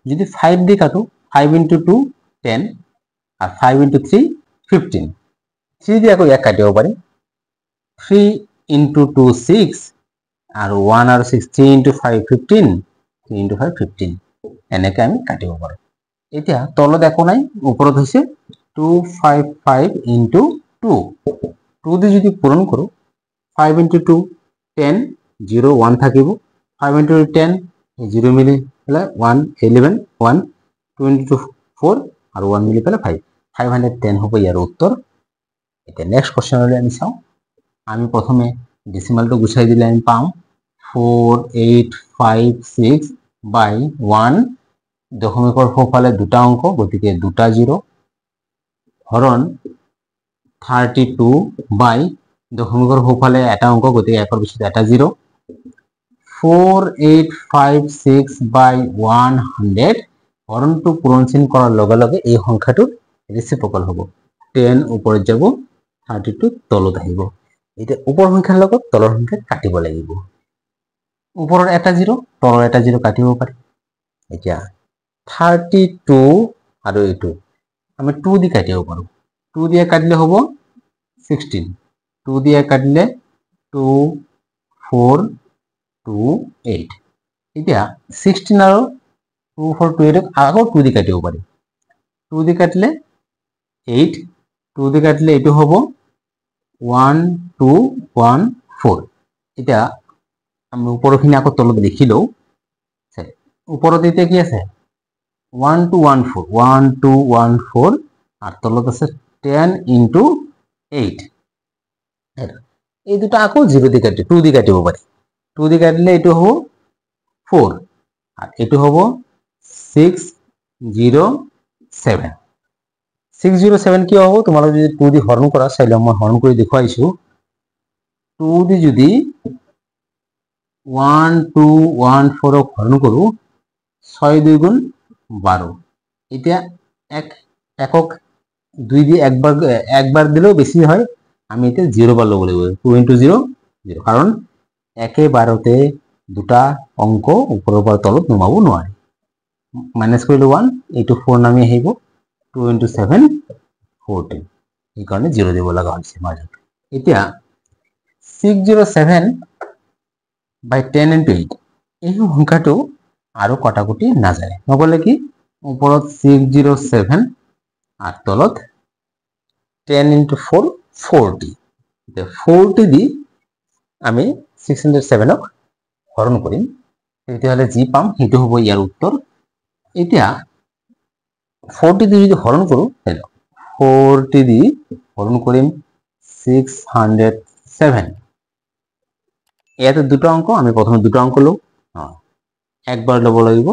যদি 5 দি কাটো 5 into 2 10 আৰ 5 into 3 15 3 দি আকৌ এক কাটিব পাৰি 3 into 2 6 আর 1 আর 6 3 into 5 15 3 into 5 15 এনেকে আমি কাটিব পাৰো এতিয়া তলত একো নাই ওপৰত হৈছে 255 into 2 2 দি যদি পূৰণ কৰো 5 into 2 10 0 1 থাকিব 5 into 10 0 মিলি পেলাই 1 11 1 2 into 4 আৰু 1 মিলি পেলাই 5 510 হ'ব ইয়াৰ উত্তৰ এটা নেক্সট কোশ্চেনলৈ আমি চাও আমি প্ৰথমে ডেসিমালটো গুছাই দিলে আমি পাম 4856 by 1 দশমিকৰ সোঁফালে দুটা অংক গতিকে দুটা 0 হৰণ 32 by দশমিকৰ সোঁফালে এটা অংক গতিকে একৰ পিছত এটা 0 4856 by 100 হৰণটো পূৰণ চিহ্ন কৰাৰ লগে লগে এই সংখ্যাটো ৰেচিপ্ৰকাল হ'ব 10 ওপৰত যাব 32 তলত আহিব এটা ওপৰ সংখ্যাৰ লগত তলৰ সংখ্যা কাটিব লাগিব ওপৰৰ এটা 0 তলৰ এটা 0 কাটিব পাৰি এতিয়া 32 আৰু এটো আমি 2 দি কাটিব পাৰো 2 দিয়ে কাটিলে হ'ব 16 2 দিয়ে কাটিলে 2 4 2 8 এতিয়া 16 আৰু 2 4 2 8 আকৌ 2 দি কাটিব পাৰি 2 দি কাটিলে 8 2 দি কাটিলে এটো হ'ব 1 2 1 4 এতিয়া আমি উপৰখিনি আকৌ তলত লিখি লও উপৰত এতিয়া কি আছে 1 2 1 4 1 2 1 4 আর তলত আছে 10 into 8 এই দুটো আকৌ 0 দি কাটি 2 দি কাটিব পারি 2 দি কাটিলে এটো হ'ব 4 আর এটো হ'ব 607 607 কি হ'ব তোমালোক যদি 2 দি হৰণ কৰা চাইলে মই হৰণ কৰি দেখুৱাইছো 2 দি যদি 1 2 1 4 হৰণ কৰো 6 2 গুণ 12 এতিয়া একক 2 দি একবার দিলেও বেশি হয় আমি এটা 0 বার লব লাগিব 2 into 0 0 কারণ একে বারতে দুটা অঙ্ক উপৰৰ পৰা তলত নমাব নোৱাৰি মাইনাস কৰিলে 1 এইটো 4 নামি আহিব 2 into 7 14 এই কাৰণে 0 দিব লগা হৈছে মাজত এতিয়া 607 by 10 into 8 এই সংখ্যাটো আৰু কটাকটি না যায় নগলে কি উপৰত 607 আর তলত 10 into 4 40 the 40 দি আমি 607 ক হৰণ কৰিম তেতিয়াহলে যি পাম হেতু হ'ব ইয়াৰ উত্তৰ এতিয়া 40 দিয়ে যদি হরণ করো তাহলে 40 দিয়ে হরণ করিম 607 ইয়াতে দুটো অঙ্ক আমি প্রথমে দুটো অঙ্ক লও একবার লব লাগিব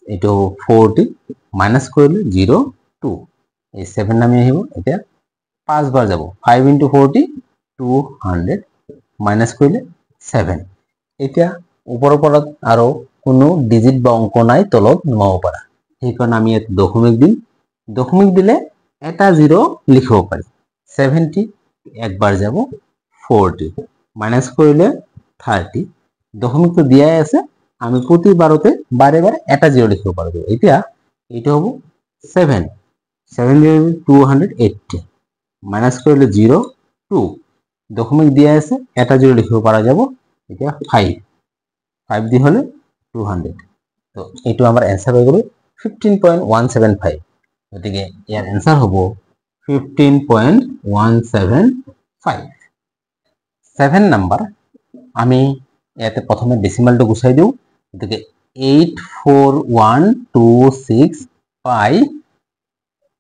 এটো 40 মাইনাস কৰিলে 0 2 এই 7 নামি আহিব এটা পাঁচবাৰ যাব 5 * 40 200 মাইনাস কৰিলে 7 এতিয়া ওপৰৰ পৰত আৰু কোনো ডিজিট বা অঙ্ক নাই তলত নমাব পাৰা সেইকাৰণে আমি ইয়াত দশমিক দিলে এটা 0 লিখিব পাৰি 70 একবাৰ যাব 40 মাইনাস কৰিলে 30 দশমিক তো দিয়াই আছে আমি প্রতিবারতে বারে বারে এটা 0 লিখিব পারব এতিয়া এটা হবো 7 280 মাইনাস করলে 0 2 দশমিক দিয়া আছে এটা 0 লিখিব পারা যাব এটা 5 দি হলে 200 তো এটো আমার आंसर হয়ে গেল 15.175 গতিকে ইয়ার आंसर হবো 15.175 7 নাম্বার আমি ইয়াতে প্রথমে ডেসিমালটো গুছাই দিও গতিকে 84126 পাই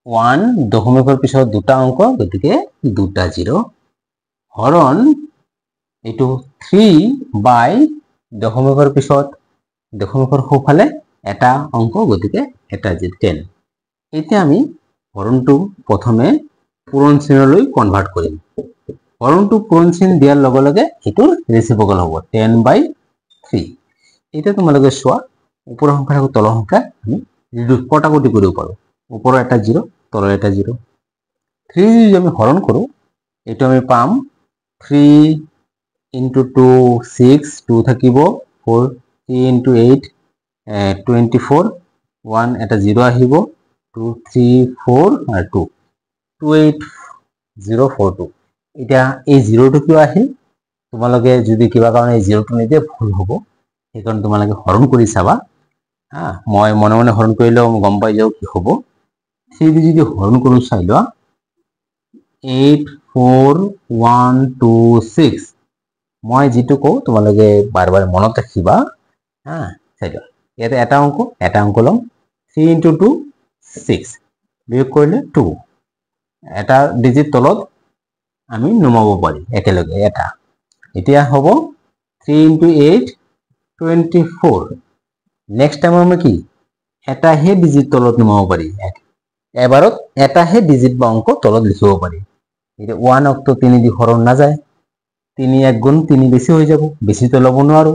1 দশমিকৰ পিছত দুটা অঙ্ক গতিকে দুটা 0 হৰণ এটো 3 বাই দশমিকৰ পিছত দশমিকৰ সোঁফালে এটা অঙ্ক গতিকে এটা 10 এতিয়া আমি হৰণটো প্ৰথমে পূৰণ চিহ্নলৈ কনভাৰ্ট কৰিম হৰণটো পূৰণ চিহ্ন দিয়াৰ লগে লগে এটো ৰেচিপ্ৰকেল হ'ব 10/3 এটা তোমালোকে চোৱা ওপৰৰ সংখ্যা আৰু তলৰ সংখ্যা আমি ৰিডিউস কটাকটি কৰিব পাৰো ওপৰৰ এটা 0 তলৰ এটা 0 3 যদি আমি হৰণ কৰো এটো আমি পাম 3 * 2 6 2 থাকিব 4 3 * 8 24 1 এটা 0 আহিব 2 3 4 আর 2 28042 এটা এই 0 টো কিয় আহিল তোমালোকে যদি কিবা কাৰণে এই 0 টো নিদিয়ে ভুল হ'ব সেইকাৰণে তোমালোকে হৰণ কৰি চাবা মই মনে মনে হৰণ কৰিলেও গম পাই যাও কি হ'ব 3 দি যদি হৰণ কৰো চাই লোৱা 84126 মই যেটো কও তোমালোকে বাৰবাৰ মনত ৰাখিবা চাই লোৱা ইয়াতে এটা অঙ্ক লম 3 * 2 6 বিয়োগ কৰিলে 2 এটা ডিজিট তলত আমি নমাব পাৰি একেলগে এটা এতিয়া হ'ব 3 * 8 24 নেক্সট টাইম আমি কি এটা হে ডিজিট তলত নমাব পাৰি এবাৰত এটা হে ডিজিট বা অঙ্ক তলত লিখিব পাৰি এটা 1 অক তো 3 দি হৰণ না যায় 3 1 গুণ 3 বেশি হৈ যাব বেশি তো লব নোৱাৰো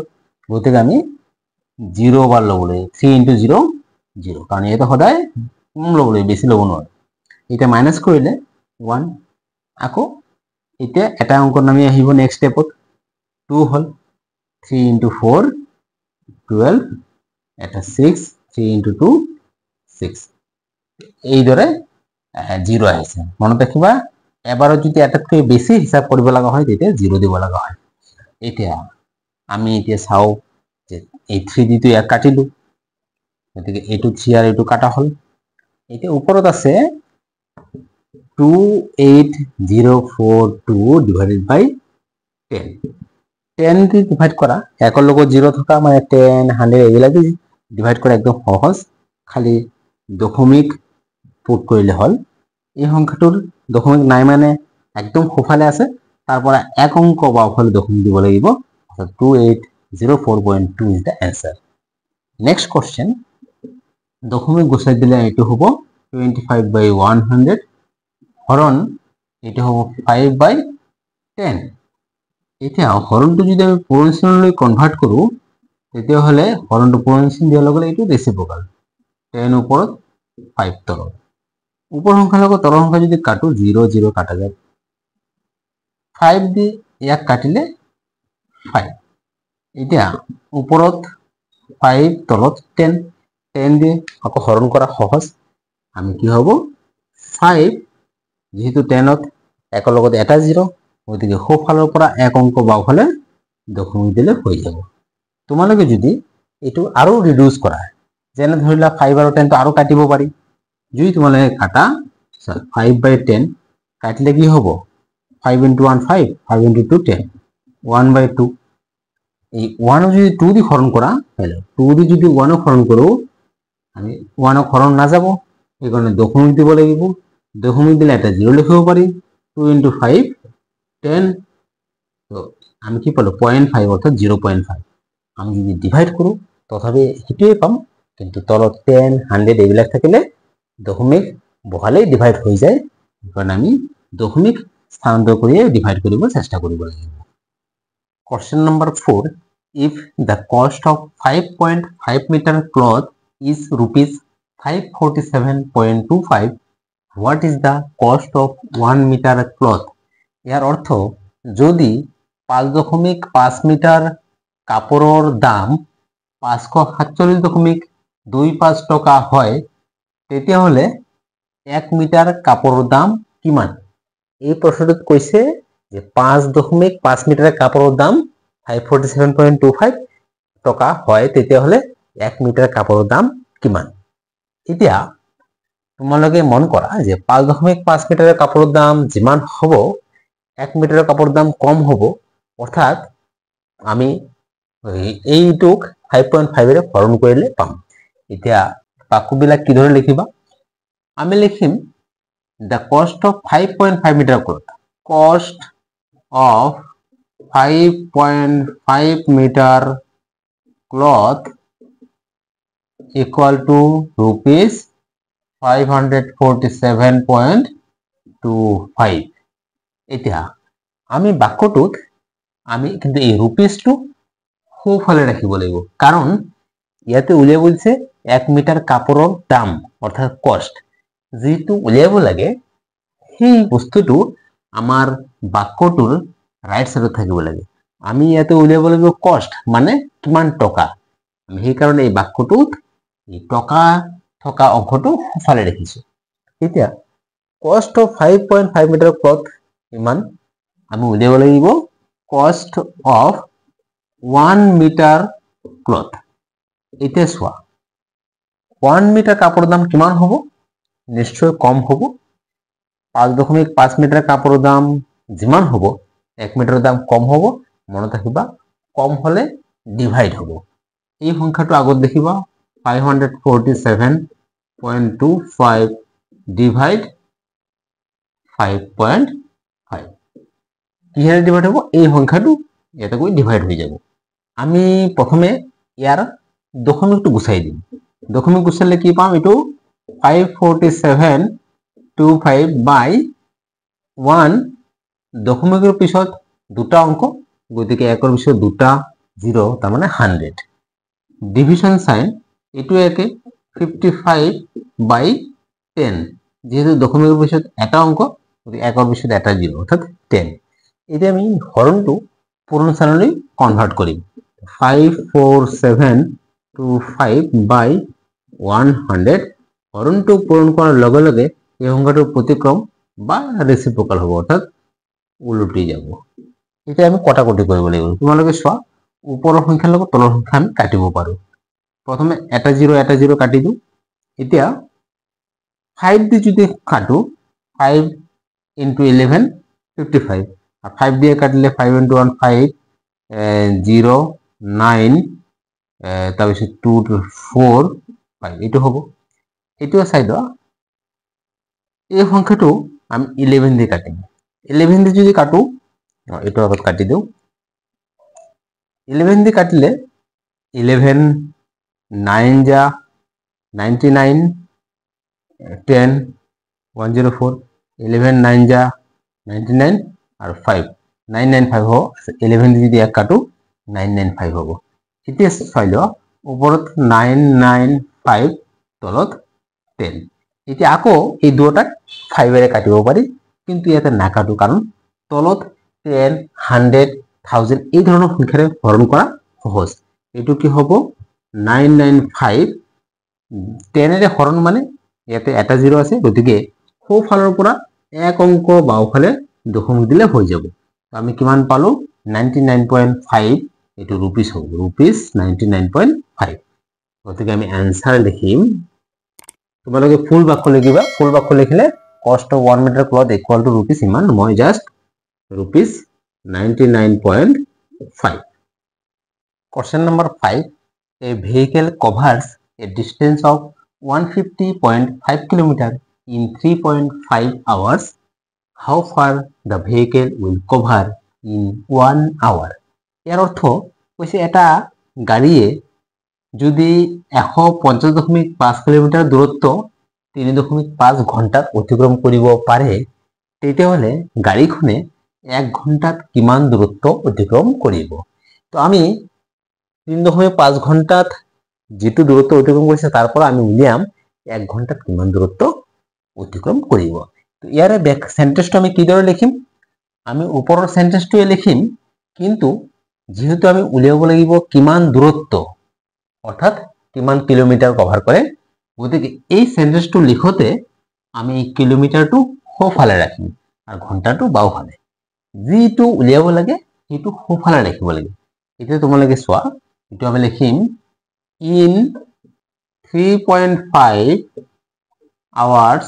গতিকে আমি 0 বাৰ লব লাগে 3 * 0 0 কাৰণ এটা সদায় কম লব লাগে বেশি লব নোৱাৰো এটা মাইনাস কৰিলে 1 আকৌ এতিয়া এটা অঙ্ক নামি আহিব নেক্সট স্টেপত 2 হল 3 * 4 12 এটা 6 3 * 2 6 এই দৰে 0 আহিছে মনত ৰাখিবা এবাৰত যদি এটাতকৈ বেশি হিসাব কৰিব লগা হয় তেতিয়া 0 দিব লগা হয় এতিয়া আমি এতিয়া চাও যে এই 3 দি তো এক কাটিলো গতিকে এটো 3 আর এটো কাটা হল এতিয়া ওপৰত আছে 28042 divided by 10 10 দি ডিভাইড কৰা একৰ লগত 0 থকা মানে 10 100 এগুলা দি ডিভাইড কৰা একদম সহজ খালি দশমিক পুট কৰিলে হল এই সংখ্যাটোৰ দশমিক নাই মানে একদম সোঁফালে আছে তাৰপৰা এক অঙ্ক বাওফালে দশমিক দিব লাগিব 2804.2 is the answer next question দশমিক গুছাই দিলে এটো হ'ব 25/100 হরণ এটা হ'ব 5/10 এতিয়া হৰণটো যদি আমি পূৰণ চিহ্নলৈ কনভাৰ্ট কৰো তেতিয়া হলে হৰণটো পূৰণ চিহ্ন দিয়াৰ লগে লগে এটো ৰেচিপ্ৰকেল 10 ওপৰত 5 তলত ওপৰ সংখ্যাৰ লগত তলৰ সংখ্যা যদি কাটো 0 0 কাটা যায় 5 দি ইয়াক কাটিলে 5 এতিয়া ওপৰত 5 তলত 10 10 দি আকৌ হৰণ কৰা সহজ আমি কি হ'ব 5 যেহেতু 10ত একৰ লগত এটা 0 গতিকে সোঁফালৰ পৰা এক অঙ্ক বাওফালে দশমিক দিলে হৈ যাব তোমালোকে যদি এটো আৰু ৰিডিউস কৰা যেনে ধৰিলা 5 আৰু 10 তো আৰু কাটিব পাৰি যদি তোমালোকে কাটা 5/10 কাটিলে কি হ'ব 5 * 1 5 5 * 2 10 1/2 এই 1 যদি 2 দি হরণ করা তাহলে 2 দি যদি 1 হরণ করো আমি 1 হরণ না যাব এইকাৰণে দশমিক দিব লাগিব। দশমিক দিলে এটা 0 লিখিব পাৰি। 2 × 5 10। তো আমি কি পালো 0.5 অর্থাৎ 0.5। আমি যদি ডিভাইড কৰো তথাপি সেইটোৱে পাম, কিন্তু তলত 10 100 এইবিলাক থাকিলে দশমিক বহালেই ডিভাইড হৈ যায়। কাৰণ আমি দশমিক স্থানান্তৰ কৰিয়ে ডিভাইড কৰিব চেষ্টা কৰিব লাগিব। Question number 4. If the cost of 5.5 meter cloth is rupees 547.25, what is the cost of 1 meter cloth? ইয়াৰ অৰ্থ যদি 5.5 মিটাৰ কাপোৰৰ দাম 547.25 টকা হয় তেতিয়াহ'লে 1 মিটাৰ কাপোৰৰ দাম কিমান? এই প্ৰশ্নটোত কৈছে যে 5.5 মিটাৰ কাপোৰৰ দাম 547.25 টকা হয় তেতিয়াহ'লে 1 মিটাৰ কাপোৰৰ দাম কিমান? এতিয়া তোমালোকে মন কৰা যে 5.5 মিটাৰ কাপোৰৰ দাম যিমান হ'ব 1 মিটাৰ কাপোৰৰ দাম কম হ'ব, অৰ্থাৎ আমি এইটোক 5.5 ৰে হৰণ কৰিলে পাম। এতিয়া বাক্যবিলাক কিদৰে লিখিবা? আমি লিখিম the cost of 5.5 meter cloth. Cost of 5.5 meter cloth equal to rupees 547.25. এতিয়া আমি বাক্যটোত আমি কিন্তু এই রুপিসটো সোঁফালে ৰাখিব লাগিব, কাৰণ ইয়াতে উলিয়াব বলছে 1 মিটাৰ কাপোৰৰ দাম অৰ্থাৎ কষ্ট। যেটো উলিয়াব লাগে সেই বস্তুটো আমাৰ বাক্যটোৰ ৰাইট সাইডত থাকিব লাগে। আমি ইয়াতে উলিয়াব লাগিব কষ্ট মানে কিমান টকা। আমি সেই কাৰণে এই বাক্যটোত এই টকা থকা অংশটো সোঁফালে ৰাখিছো। এতিয়া কষ্ট অফ 5.5 মিটাৰ ক্লথ ইমান আমি উলিয়াব লাগিব কষ্ট অফ 1 মিটাৰ ক্লথ। এতিয়া চোৱা 1 মিটাৰ কাপোৰৰ দাম কিমান হ'ব? নিশ্চয় কম হ'ব। 5.5 মিটাৰ কাপোৰৰ দাম যিমান হ'ব 1 মিটাৰৰ দাম কম হ'ব। মনত ৰাখিবা কম হলে ডিভাইড হ'ব। এই সংখ্যাটো আগত দেখিবা 547.25 ডিভাইড 5.5 কিহেৰে ডিভাইড হ'ব? এই সংখ্যাটো ইয়াতে গৈ ডিভাইড হৈ যাব। আমি প্ৰথমে ইয়াৰ দশমিকটো গুচাই দিম। দশমিক গুচালে কি পাম? এইটো 547.25 বাই 1 দশমিকৰ পিছত দুটা অংক, গতিকে একৰ পিছত দুটা 0 তাৰ মানে 100। ডিভিজন সাইন এইটো একে 55/10, যেহেতু দশমিকৰ পিছত এটা অংক গতিকে একৰ পিছত এটা 0 অৰ্থাৎ 10। এতিয়া আমি হৰণটো পূৰ্ণ স্থানলৈ কনভাৰ্ট কৰিম। 547.25 বাই 100 হৰণটো পূৰণ কৰাৰ লগে লগে এই সংখ্যাটোৰ প্ৰতিক্ৰম বা ৰেচিপ্ৰকাল হ'ব, অৰ্থাৎ উলটি যাব। এতিয়া আমি কটাকটি কৰিব লাগিব। তোমালোকে চোৱা ওপৰৰ সংখ্যাৰ লগত তলৰ সংখ্যা আমি কাটিব পাৰো। প্ৰথমে এটা 0 কাটি দিওঁ। এতিয়া 5 দি যদি কাটো 5 × 11 55, আর 5 দিয়ে কাটিলে 5 × 1 5 0 9 তাৰপিছত 2 4 5 এইটো হ'ব। এইটো চাই লোৱা এই সংখ্যাটো আমি 11 দিয়ে কাটিম। 11 দিয়ে যদি কাটো এইটো আগত কাটি দিওঁ। 11 দিয়ে কাটিলে 11 9 যা 99 10 104 11 9 যা 99 আর 5 995 হ'ব। 11 দিয়ে যদি 1 কাটো 995 হ'ব। এতিয়া চাই লোৱা ওপৰত 995 তলত 10। এতিয়া আকৌ এই দুটাক 5 এৰে কাটিব পাৰি, কিন্তু ইয়াতে নাকাটো কাৰণ তলত 10 100 1000 এই ধৰণৰ সংখ্যাৰে হৰণ কৰা সহজ। এইটো কি হ'ব 995 10 এৰে হৰণ মানে ইয়াতে এটা 0 আছে, গতিকে সোঁফালৰ পৰা এক অংক বাওঁফালে দশমিক দিলে হৈ যাব। আমি কিমান পালো 99.5, এইটো রুপিস হ'ব, রুপিস 99.5। গতিকে আমি আনসার লিখিম। তোমালোকে ফুল বাক্য লিখিবা। ফুল বাক্য লিখিলে cost of 1 metre cloth equal to rupees ইমান, মই just rupees 99.5। Question number 5. A vehicle covers a distance of 150.5 kilometer in 3.5 hours. How far the vehicle will cover in 1 hour? ইয়াৰ অৰ্থ কৈছে এটা গাড়ীয়ে যদি 150.5 কিলোমিটাৰ দূৰত্ব 3.5 ঘণ্টাত অতিক্ৰম কৰিব পাৰে তেতিয়াহ'লে গাড়ীখনে 1 ঘণ্টাত কিমান দূৰত্ব অতিক্ৰম কৰিব। তো আমি 3.5 ঘণ্টাত যেটো দূৰত্ব অতিক্ৰম কৰিছে তাৰ পৰা আমি উলিয়াম 1 ঘণ্টাত কিমান দূৰত্ব অতিক্ৰম কৰিব। তো ইয়াৰে ব্যাক সেন্টেন্সটো আমি কিদৰে লিখিম? আমি ওপৰৰ সেন্টেন্সটোৱে লিখিম, কিন্তু যেহেতু আমি উলিয়াব লাগিব কিমান দূৰত্ব অৰ্থাৎ কিমান কিলোমিটাৰ কভাৰ কৰে, গতিকে এই সেন্টেন্সটো লিখোতে আমি কিলোমিটাৰটো সোঁফালে ৰাখিম আৰু ঘণ্টাটো বাওঁফালে। যিটো উলিয়াব লাগে সেইটো সোঁফালে ৰাখিব লাগে। এতিয়া তোমালোকে চোৱা, এইটো আমি লিখিম in 3.5 hours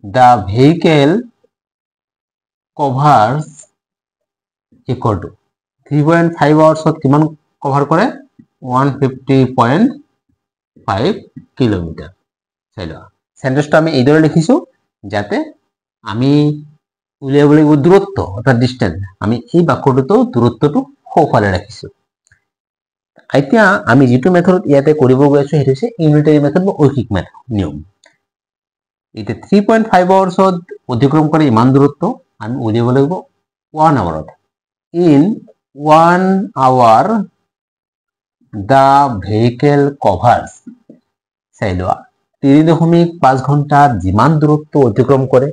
the vehicle covers equal to 3.5 hours কিমান কভাৰ কৰে 150.5 কিলোমিটাৰ। চাইলো সেন্টেন্সটো আমি এইদৰে লিখিছো যাতে আমি উলিয়াব লাগিব দূৰত্ব অৰ্থাৎ ডিসটেন্স, আমি এই বাক্যটোতো দূৰত্বটো সোঁফালে ৰাখিছো। এতিয়া আমি যেটো মেথডত ইয়াতে কৰিব গৈছো সেইটো হৈছে ইউনিটাৰী মেথড বা ঐকিক মেথড নিয়ম। এটা 3.5 আৱাৰ্ছত অতিক্ৰম কৰে ইমান দূৰত্ব আমি উলিয়াব লাগিব 1 আৱাৰত। In 1 hour the vehicle covers, চাইলো 3.5 ঘণ্টাত যিমান দূৰত্ব অতিক্ৰম কৰে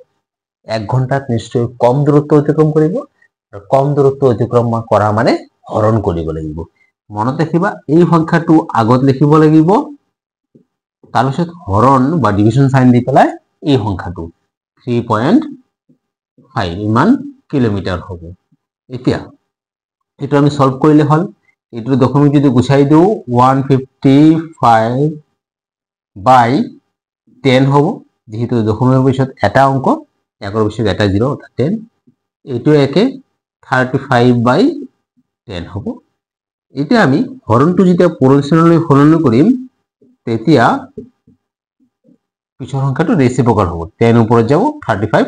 1 ঘণ্টাত নিশ্চয় কম দূৰত্ব অতিক্ৰম কৰিব, আৰু কম দূৰত্ব অতিক্ৰম কৰা মানে হৰণ কৰিব লাগিব। মনত ৰাখিবা এই সংখ্যাটো আগত লিখিব লাগিব, তাৰপিছত হৰণ বা ডিভিজন সাইন দি পেলাই এই সংখ্যাটো 3.5 ইমান কিলোমিটাৰ হ'ব। এতিয়া এটা আমি সলভ কৰিলে হল। এইটো দশমিক যদি গুছাই দিও 155 বাই 10 হ'ব, যেহেতু দশমিকৰ পিছত এটা অংক, একৰ পিছত এটা 0 অৰ্থাৎ 10। এইটো একে 35 বাই 10 হ'ব। এতিয়া আমি হৰণটো যেতিয়া পূৰণচিহ্নলৈ সলনি কৰিম তেতিয়া পিছৰ সংখ্যাটো ৰেচিপ্ৰকাল হ'ব। 10 ওপৰত যাব 35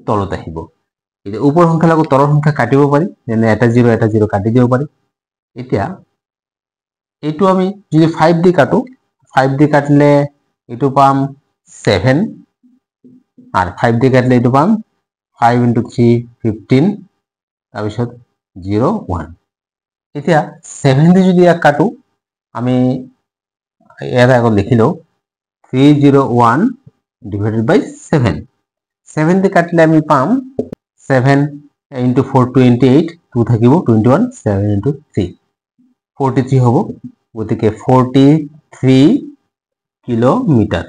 তলত আহিব। এতিয়া ওপৰৰ সংখ্যা লগত তলৰ সংখ্যা কাটিব পাৰি, যেনে এটা 0 কাটি দিব পাৰি। এতিয়া এইটো আমি যদি 5 দি কাটো, 5 দি কাটিলে এইটো পাম 7 আর 5 দিয়ে কাটলে এইটো পাম 5 * 3 15 তাৰপিছত 0 1। এতিয়া 7 দিয়ে যদি ইয়াক কাটো আমি ইয়াত আগত লিখিলো 301 ডিভাইডেড বাই 7। 7 দিয়ে কাটলে আমি পাম 7 * 4 28 2 থাকিব 21 7 * 3 43 হ'ব। গতিকে 43 কিলোমিটাৰ।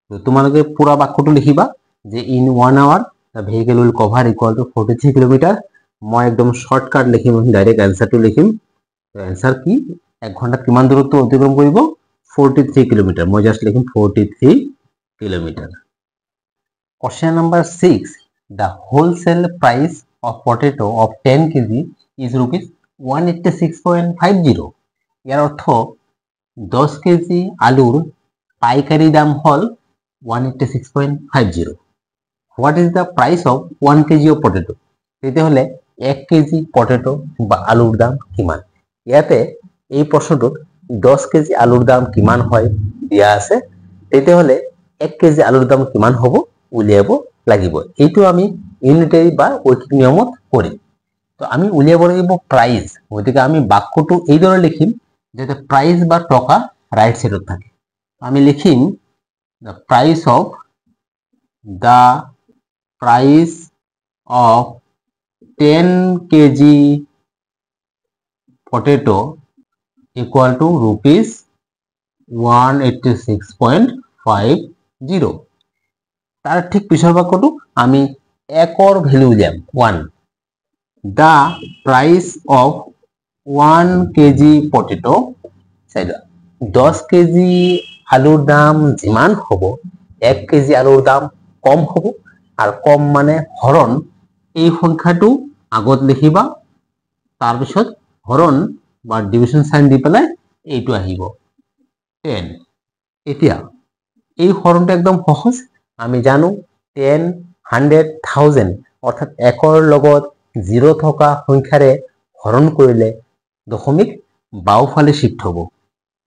তো তোমালোকে পুরা বাক্যটো লিখিবা যে in 1 hour the vehicle will cover equal to 43 kilometre. মই একদম শর্টকাট লিখিম, ডাইরেক্ট অ্যানসারটো লিখিম। তো অ্যানসার কি 1 ঘন্টাত কিমান দূৰত্ব অতিক্ৰম কৰিব 43 কিলোমিটার। মই জাস্ট লিখিম 43 kilometre. Question number 6, the wholesale price of potato of 10 kg is rupees 186.50। ইয়াৰ অৰ্থ 10 কেজি আলুৰ পাইকারি দাম হল 186.50। What is the price of 1 kg of potato? তেতিয়াহলে 1 কেজি পটেটো বা আলুৰ দাম কিমান? ইয়াতে এই প্ৰশ্নটোত 10 কেজি আলুৰ দাম কিমান হয় দিয়া আছে, তেতিয়াহলে 1 কেজি আলুৰ দাম কিমান হ'ব উলিয়াব লাগিব। এইটো আমি ইউনিটাৰী বা ঐকিক নিয়মত কৰিম। তো আমি উলিয়াব লাগিব প্ৰাইস। গতিকে আমি বাক্যটো এইদৰে লিখিম যাতে প্রাইস বা টকা রাইট সাইডত থাকে। আমি লিখিম the price of 10 kg potato equal to rupees 186.50। তার ঠিক পিছৰ বাক্যটো আমি একৰ ভ্যালু উলিয়াম 1। the price of 1 kg potato, 10 KG আলুৰ দাম যিমান হ'ব 1 কেজি আলুৰ দাম কম হ'ব, আৰ কম মানে হৰণ। এই সংখ্যাটো আগত লিখিবা, তাৰপিছত হৰণ বা ডিভিজন সাইন দি পেলাই এইটো আহিব 10। এতিয়া এই হৰণটো একদম সহজ আমি জানো 10 100 1000 অৰ্থাৎ একৰ লগত 0 থকা সংখ্যাৰে হৰণ কৰিলে দশমিক বাওফালে শিফট হ'ব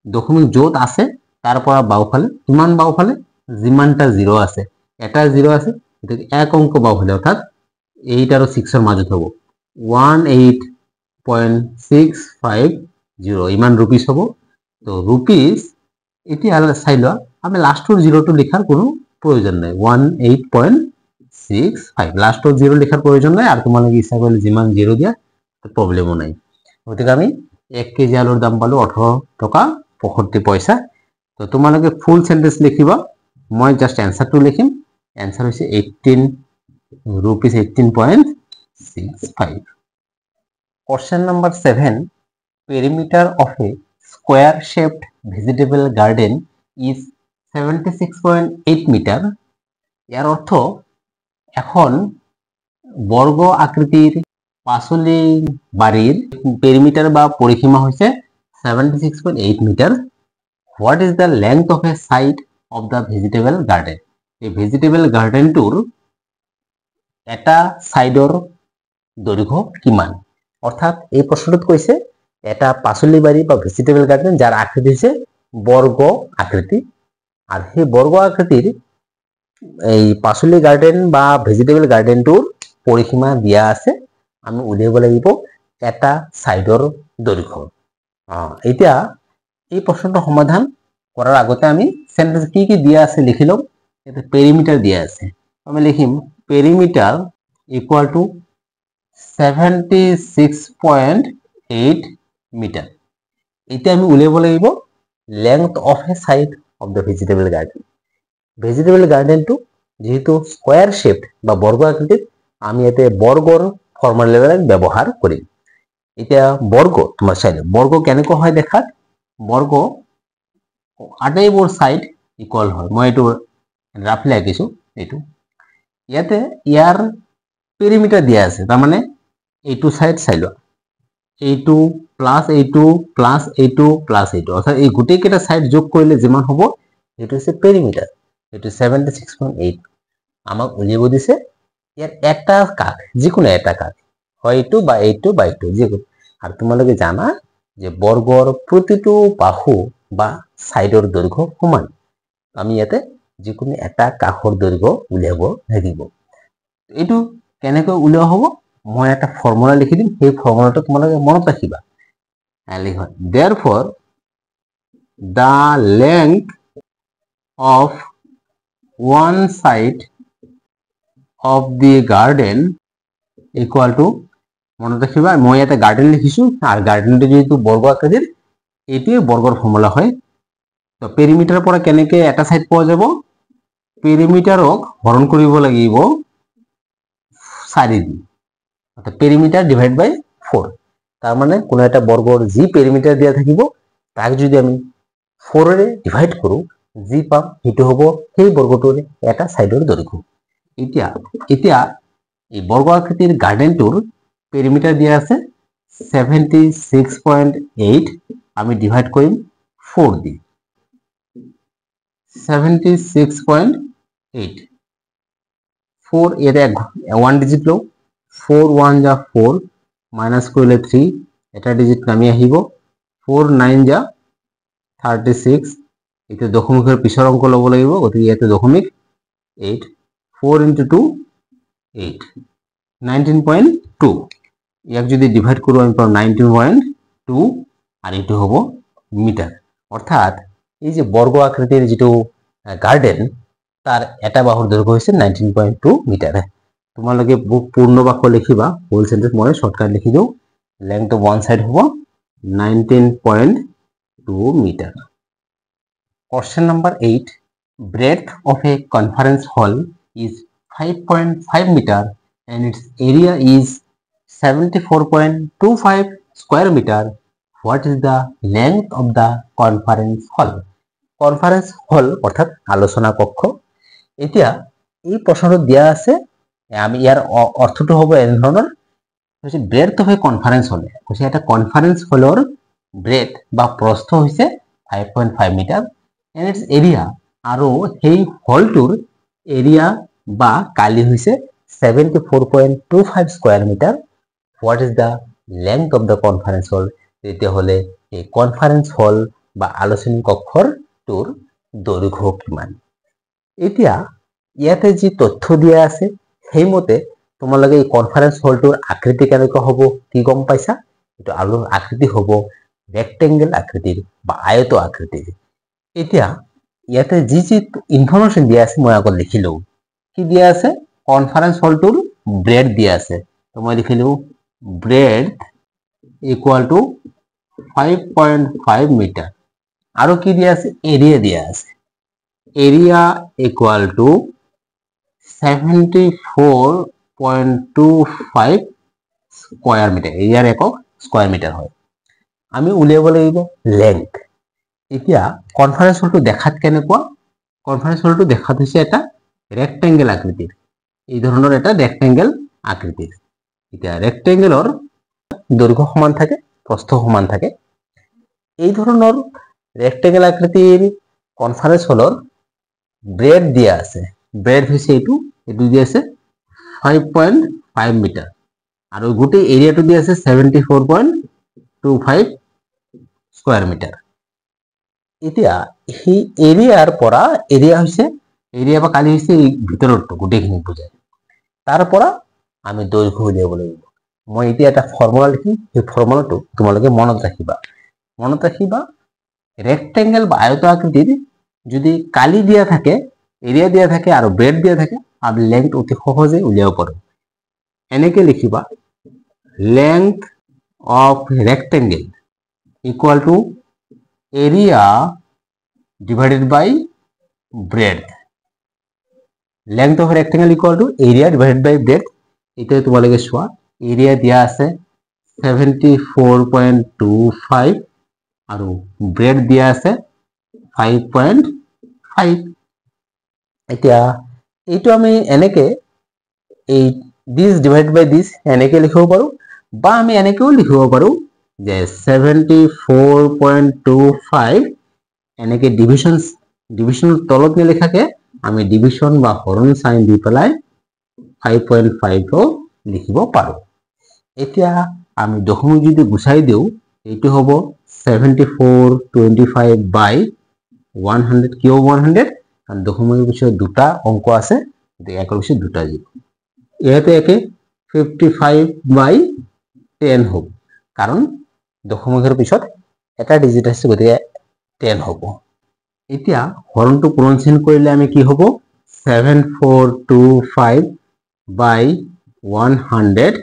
দশমিক য'ত আছে তাৰ পৰা বাওফালে কিমান বাওফালে যিমানটা 0 আছে এটা 0 আছে এটাকে এক অংক বাওফালে অৰ্থাৎ 8 আৰু 6 ৰ মাজত হ'ব 18.650 ইমান रुपीस হ'ব তো रुपीस এতিয়া চাই লোৱা আমি লাষ্টৰ 0টো লিখাৰ কোনো প্ৰয়োজন নাই 18.65 লাষ্টৰ 0 লিখাৰ প্ৰয়োজন নাই আৰু তোমালোকে ইচ্ছা কৰিলে যিমান 0 দিয়া প্ৰবলেমো নাই গতিকে আমি 1 কেজি আলুৰ দাম পালো 18 টকা 65 পইচা তো তোমালোকে ফুল সেন্টেন্স লিখিবা মই জাস্ট এনসারটো লিখিম এনসার হৈছে 18 rupees 18.65 question number 7 perimeter of a square shaped vegetable garden is 76.8 meter ইয়াৰ অর্থ এখন বর্গ আকৃতির পাচলি বাড়ির পেরিমিটার বা পরিসীমা হইছে 76.8 metre what is the length of a side of the vegetable garden এই vegetable garden tour এটা সাইডৰ দৈৰ্ঘ্য কিমান অৰ্থাৎ এই প্ৰশ্নটোত কৈছে এটা পাচলি বাড়ি বা ভেজিটেবল গার্ডেন যার আকৃতি হৈছে বর্গ আকৃতি আর সেই বর্গ আকৃতির এই পাচলি গার্ডেন বা ভেজিটেবল গাৰ্ডেনটোৰ পৰিসীমা দিয়া আছে আমি উলিয়াব লাগিব এটা সাইডৰ দৈৰ্ঘ্য এতিয়া এই প্ৰশ্নটো সমাধান কৰাৰ আগতে আমি সেন্টেন্স কি দিয়া আছে লিখি লম এটা পেরিমিটার দিয়া আছে আমি লিখিম পেরিমিটার equal to 76.8 meter এতিয়া আমি উলিয়াব লাগিব length of a side of the vegetable garden to যেহেতু স্কয়ার শেপড বা বর্গ আকৃতির আমি এতে বৰ্গৰ ফৰ্মুলা ব্যবহাৰ কৰি এতিয়া বৰ্গ তোমাৰ সাইডে বৰ্গ কেনেকৈ হয় দেখাত বৰ্গ আটাইবোৰ সাইড ইকুয়াল হয় মই এটো রাফলি আঁকিছো এটো ইয়াতে ইয়ার পেরিমিটার দিয়া আছে তার মানে এইটো সাইড চাইলো এইটো প্লাস এইটো প্লাস এইটো প্লাস এইটো অর্থাৎ এই গোটেই কেটা সাইড যোগ কৰিলে যিমান হ'ব এটো হৈছে পেৰিমিটাৰ এটো 76.8 আমাক উলিয়াব দিছে ইয়াৰ এটা কাট যিকোনো এটা কাট হয় এইটো বা এইটো বা এইটো যিকোনো আৰু তোমালোকে জানা যে বৰ্গৰ প্ৰতিটো বাহু বা সাইডৰ দৈৰ্ঘ্য সমান আমি ইয়াতে যিকোনো এটা কাষৰ দৈৰ্ঘ্য উলিয়াব লাগিব এইটো কেনেকৈ উলিওৱা হ'ব মই এটা ফৰ্মুলা লিখি দিম সেই ফৰ্মুলাটো তোমালোকে মনত ৰাখিবা লিখা therefore the length of one side of the garden equal to মনত ৰাখিবা মই এটা গাৰ্ডেন লিখিছো আৰ গাৰ্ডেনটো যেহেতু বৰ্গ আকৃতিৰ এইটোৱে বৰ্গৰ ফৰ্মুলা হয় তো পেৰিমিটাৰৰ পৰা কেনেকৈ এটা সাইড পোৱা যাব পেৰিমিটাৰক হৰণ কৰিব লাগিব 4 দি অৰ্থাৎ পেৰিমিটাৰ ডিভাইড বাই 4 তাৰ মানে কোনো একটা বৰ্গৰ যি পেৰিমিটাৰ দিয়া থাকিব তাক যদি আমি 4 ৰে ডিভাইড কৰো যি পাম হেতু হ'ব সেই বৰ্গটোৰ এটা সাইডৰ দৈৰ্ঘ্য এতিয়া এই বৰ্গ আকৃতিৰ গাৰ্ডেনটোৰ পেৰিমিটাৰ দিয়া আছে 76.8 আমি ডিভাইড কৰিম 4 দি 76.8 4 এটা 1 ডিজিট লও 4 1 যা 4 মাইনাস কৰিলে 3 এটা ডিজিট নামি আহিব 4 9 যা 36 এটা দশমিকৰ পিছৰ অংক লব লাগিব গতিকে ইয়াতে দশমিক 8 4 into 2 8 19.2 ইয়াক যদি ডিভাইড কৰো আমি পাম 19.2 আর এটো হ'ব মিটার অর্থাৎ এই যে বর্গ আকৃতির যেটো গার্ডেন তার এটা বাহুর দৈর্ঘ্য হৈছে 19.2 মিটার তোমালোকে পূর্ণ বাক্য লিখিবা হোল সেন্টেন্স মই শর্টকাট লিখি দিও লেংথ অফ ওয়ান সাইড হ'ব 19.2 metre question number 8 breadth of a conference hall is 5.5 meter and its area is 74.25 square meter what is the length of the conference hall অর্থাৎ আলোচনা কক্ষ এতিয়া এই প্ৰশ্নটো দিয়া আছে আমি ইয়াৰ অৰ্থটো হ'ব এনে ধৰণৰ হৈছে ব্ৰেডথ অফ এ কনফাৰেন্স হল হৈছে এটা কনফাৰেন্স হলৰ ব্ৰেড বা প্ৰস্থ হৈছে 5.5 মিটাৰ and its area আৰু সেই হলটোৰ এৰিয়া বা কালি হৈছে 74.25 square metre what is the length of the conference hall তেতিয়াহ'লে এই কনফাৰেন্স হল বা আলোচনী কক্ষৰ তোৰ দৈৰ্ঘ্য কিমান এতিয়া ইয়াতে যি তথ্য দিয়া আছে সেইমতে তোমালোকে এই কনফাৰেন্স হলটোৰ আকৃতি কেনেকুৱা হ'ব কি গম পাইছা এটো আলোৰ আকৃতি হ'ব ৰেক্টেঙ্গল আকৃতিৰ বা আয়ত আকৃতিৰ এতিয়া ইয়াতে যি যি ইনফৰমেশন দিয়া আছে মই আগত লিখিলো কি দিয়া আছে কনফাৰেন্স হলটোৰ ব্ৰেড দিয়া আছে তো মই লিখিলো ব্ৰেড ইকুয়াল টু 5.5 মিটাৰ আৰু কি দিয়া আছে এৰিয়া দিয়া আছে area equal to 74.25 square metre এৰিয়াৰ একক স্কয়াৰ মিটাৰ হয় আমি উলিয়াব লাগিব লেংথ এতিয়া কনফাৰেন্স হলটো দেখাত কেনেকুৱা কনফাৰেন্স হলটো দেখাত হৈছে এটা ৰেক্টেঙ্গল আকৃতিৰ এই ধৰণৰ এটা ৰেক্টেঙ্গল আকৃতিৰ এতিয়া ৰেক্টেঙ্গলৰ দৈৰ্ঘ্য সমান থাকে প্ৰস্থ সমান থাকে এই ধৰণৰ ৰেক্টেঙ্গল আকৃতিৰ কনফাৰেন্স হলৰ ব্ৰেড দিয়া আছে ব্ৰেড হৈছে এটো দিয়া আছে 5.5 মিটাৰ আৰু গোটেই এৰিয়াটো দিয়া আছে 74.25 স্কয়াৰ মিটাৰ এতিয়া এই এৰিয়াৰ পৰা এৰিয়া হৈছে এৰিয়া বা কালি হৈছে ভিতৰটো গোটেইখিনি বুজায় তাৰ পৰা আমি দৈৰ্ঘ্য উলিয়াব লাগিব মই এতিয়া এটা ফৰ্মুলা লিখিম এই ফৰ্মুলাটো তোমালোকে মনত ৰাখিবা ৰেক্টেঙ্গল বা আয়ত আকৃতিৰ যদি কালি দিয়া থাকে এৰিয়া দিয়া থাকে আৰু ব্ৰেড দিয়া থাকে আমি লেংথ অতি সহজে উলিয়াব পাৰো এনেকে লিখিবা length of rectangle equal to area divided by breadth length of rectangle equal to area divided by breadth এটা তোমালোকে চোৱা area দিয়া আছে 74.25 আৰু breadth দিয়া আছে 5.5 এতিয়া এইটো আমি এনেকে এই this divided by this এনেকে লিখিব পাৰো বা আমি এনেকেও লিখিব পাৰো যে 74.25 এনেকে ডিভিশন তলত নিলিখাকে আমি ডিভিশন বা হৰণ সাইন দি পেলাই 5.5 ও লিখিব পাৰো এতিয়া আমি দশমিক যদি গুছাই দিও এইটো হ'ব 74.25 বাই 100 কিয় 100 কারণ দশমিকের পিছনে দুটা অঙ্ক আছে একের পিছনে দুটা জিরো ইয়াতে একে 55 বাই 10 হ'ব কারণ দশমিকের পিছত এটা ডিজিট আছে গতিকে 10 হ'ব এতিয়া হৰণটো পূৰণচিন কৰিলে আমি কি হ'ব 7425 বাই 100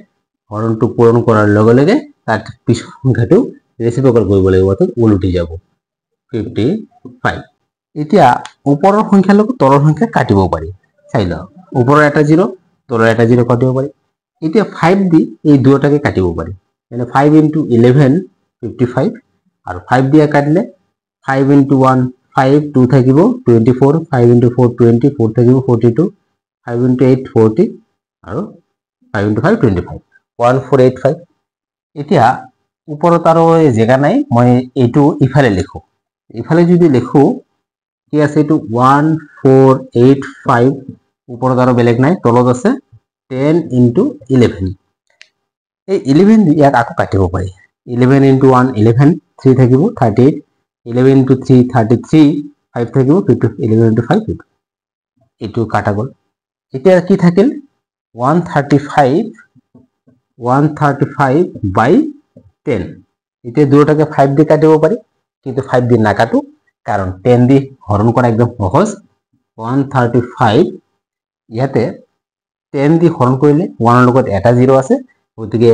হৰণটো পূৰণ কৰাৰ লগে লগে তাত পিছ সংখ্যাটো ৰেচিপ্ৰকেল কৰিব লাগিব অৰ্থাৎ উলটি যাব 55 এতিয়া ওপৰৰ সংখ্যাৰ লগত তলৰ সংখ্যা কাটিব পাৰি চাই লও ওপৰৰ এটা 0 তলৰ এটা 0 কাটিব পাৰি এতিয়া 5 দি এই দুটাকে কাটিব পাৰি মানে 5 into 11 55 আৰু 5 দিয়া কাটিলে 5 into 1 5 2 থাকিব 24 5 into 4 20 4 থাকিব 42 5 into 8 40 আৰু 5 into 5 25 1485 এতিয়া ওপৰত আৰু জায়গা নাই মই এটো ইফালে লিখো ইফালে যদি লিখো কি আছে এটো 1485 ওপৰত আৰু বেলেগ নাই তলত আছে 10 into 11 এই 11 ইয়াক আকৌ কাটিব পাৰি 11 into 1 11 3 থাকিব 38 11 into 3 33 5 থাকিব 11 into 5 এটো কাটা গল এতিয়া কি থাকিল 135 by 10 এতিয়া দুটাকে 5 দি কাটিব পাৰি কিন্তু 5 দি না কাটো কাৰণ 10 দি হৰণ কৰা একদম সহজ 135 ইয়াতে 10 দি হৰণ কৰিলে 1 লগত এটা 0 আছে গতিকে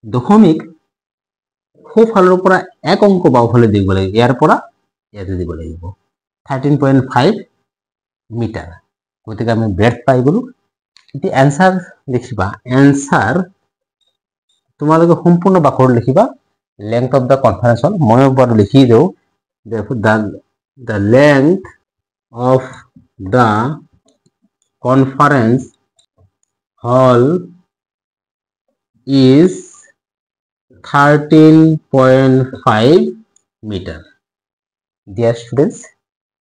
দশমিক সোঁফালৰ পৰা এক অংক বাওফালে দিব লাগিব ইয়াৰ পৰা ইয়াতে দিব লাগিব 13.5 মিটাৰ গতিকে আমি ব্ৰেড পাই গলো এটি आंसर লিখিবা आंसर তোমালোকে সম্পূৰ্ণ বাক্যৰ লিখিবা length of the conference hall মই ওপৰত লিখি দেও the length of the conference hall is 13.5 meter. Dear students,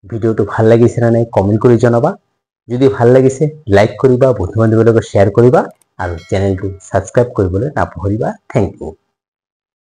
ভিডিওটো ভাল লাগিছে না নাই কমেন্ট কৰি জনাবা যদি ভাল লাগিছে লাইক কৰিবা বন্ধু বান্ধৱীৰ লগত শ্বেয়াৰ কৰিবা আৰু চেনেলটো সাবস্ক্ৰাইব কৰিবলৈ নাপাহৰিবা থ্যাংক ইউ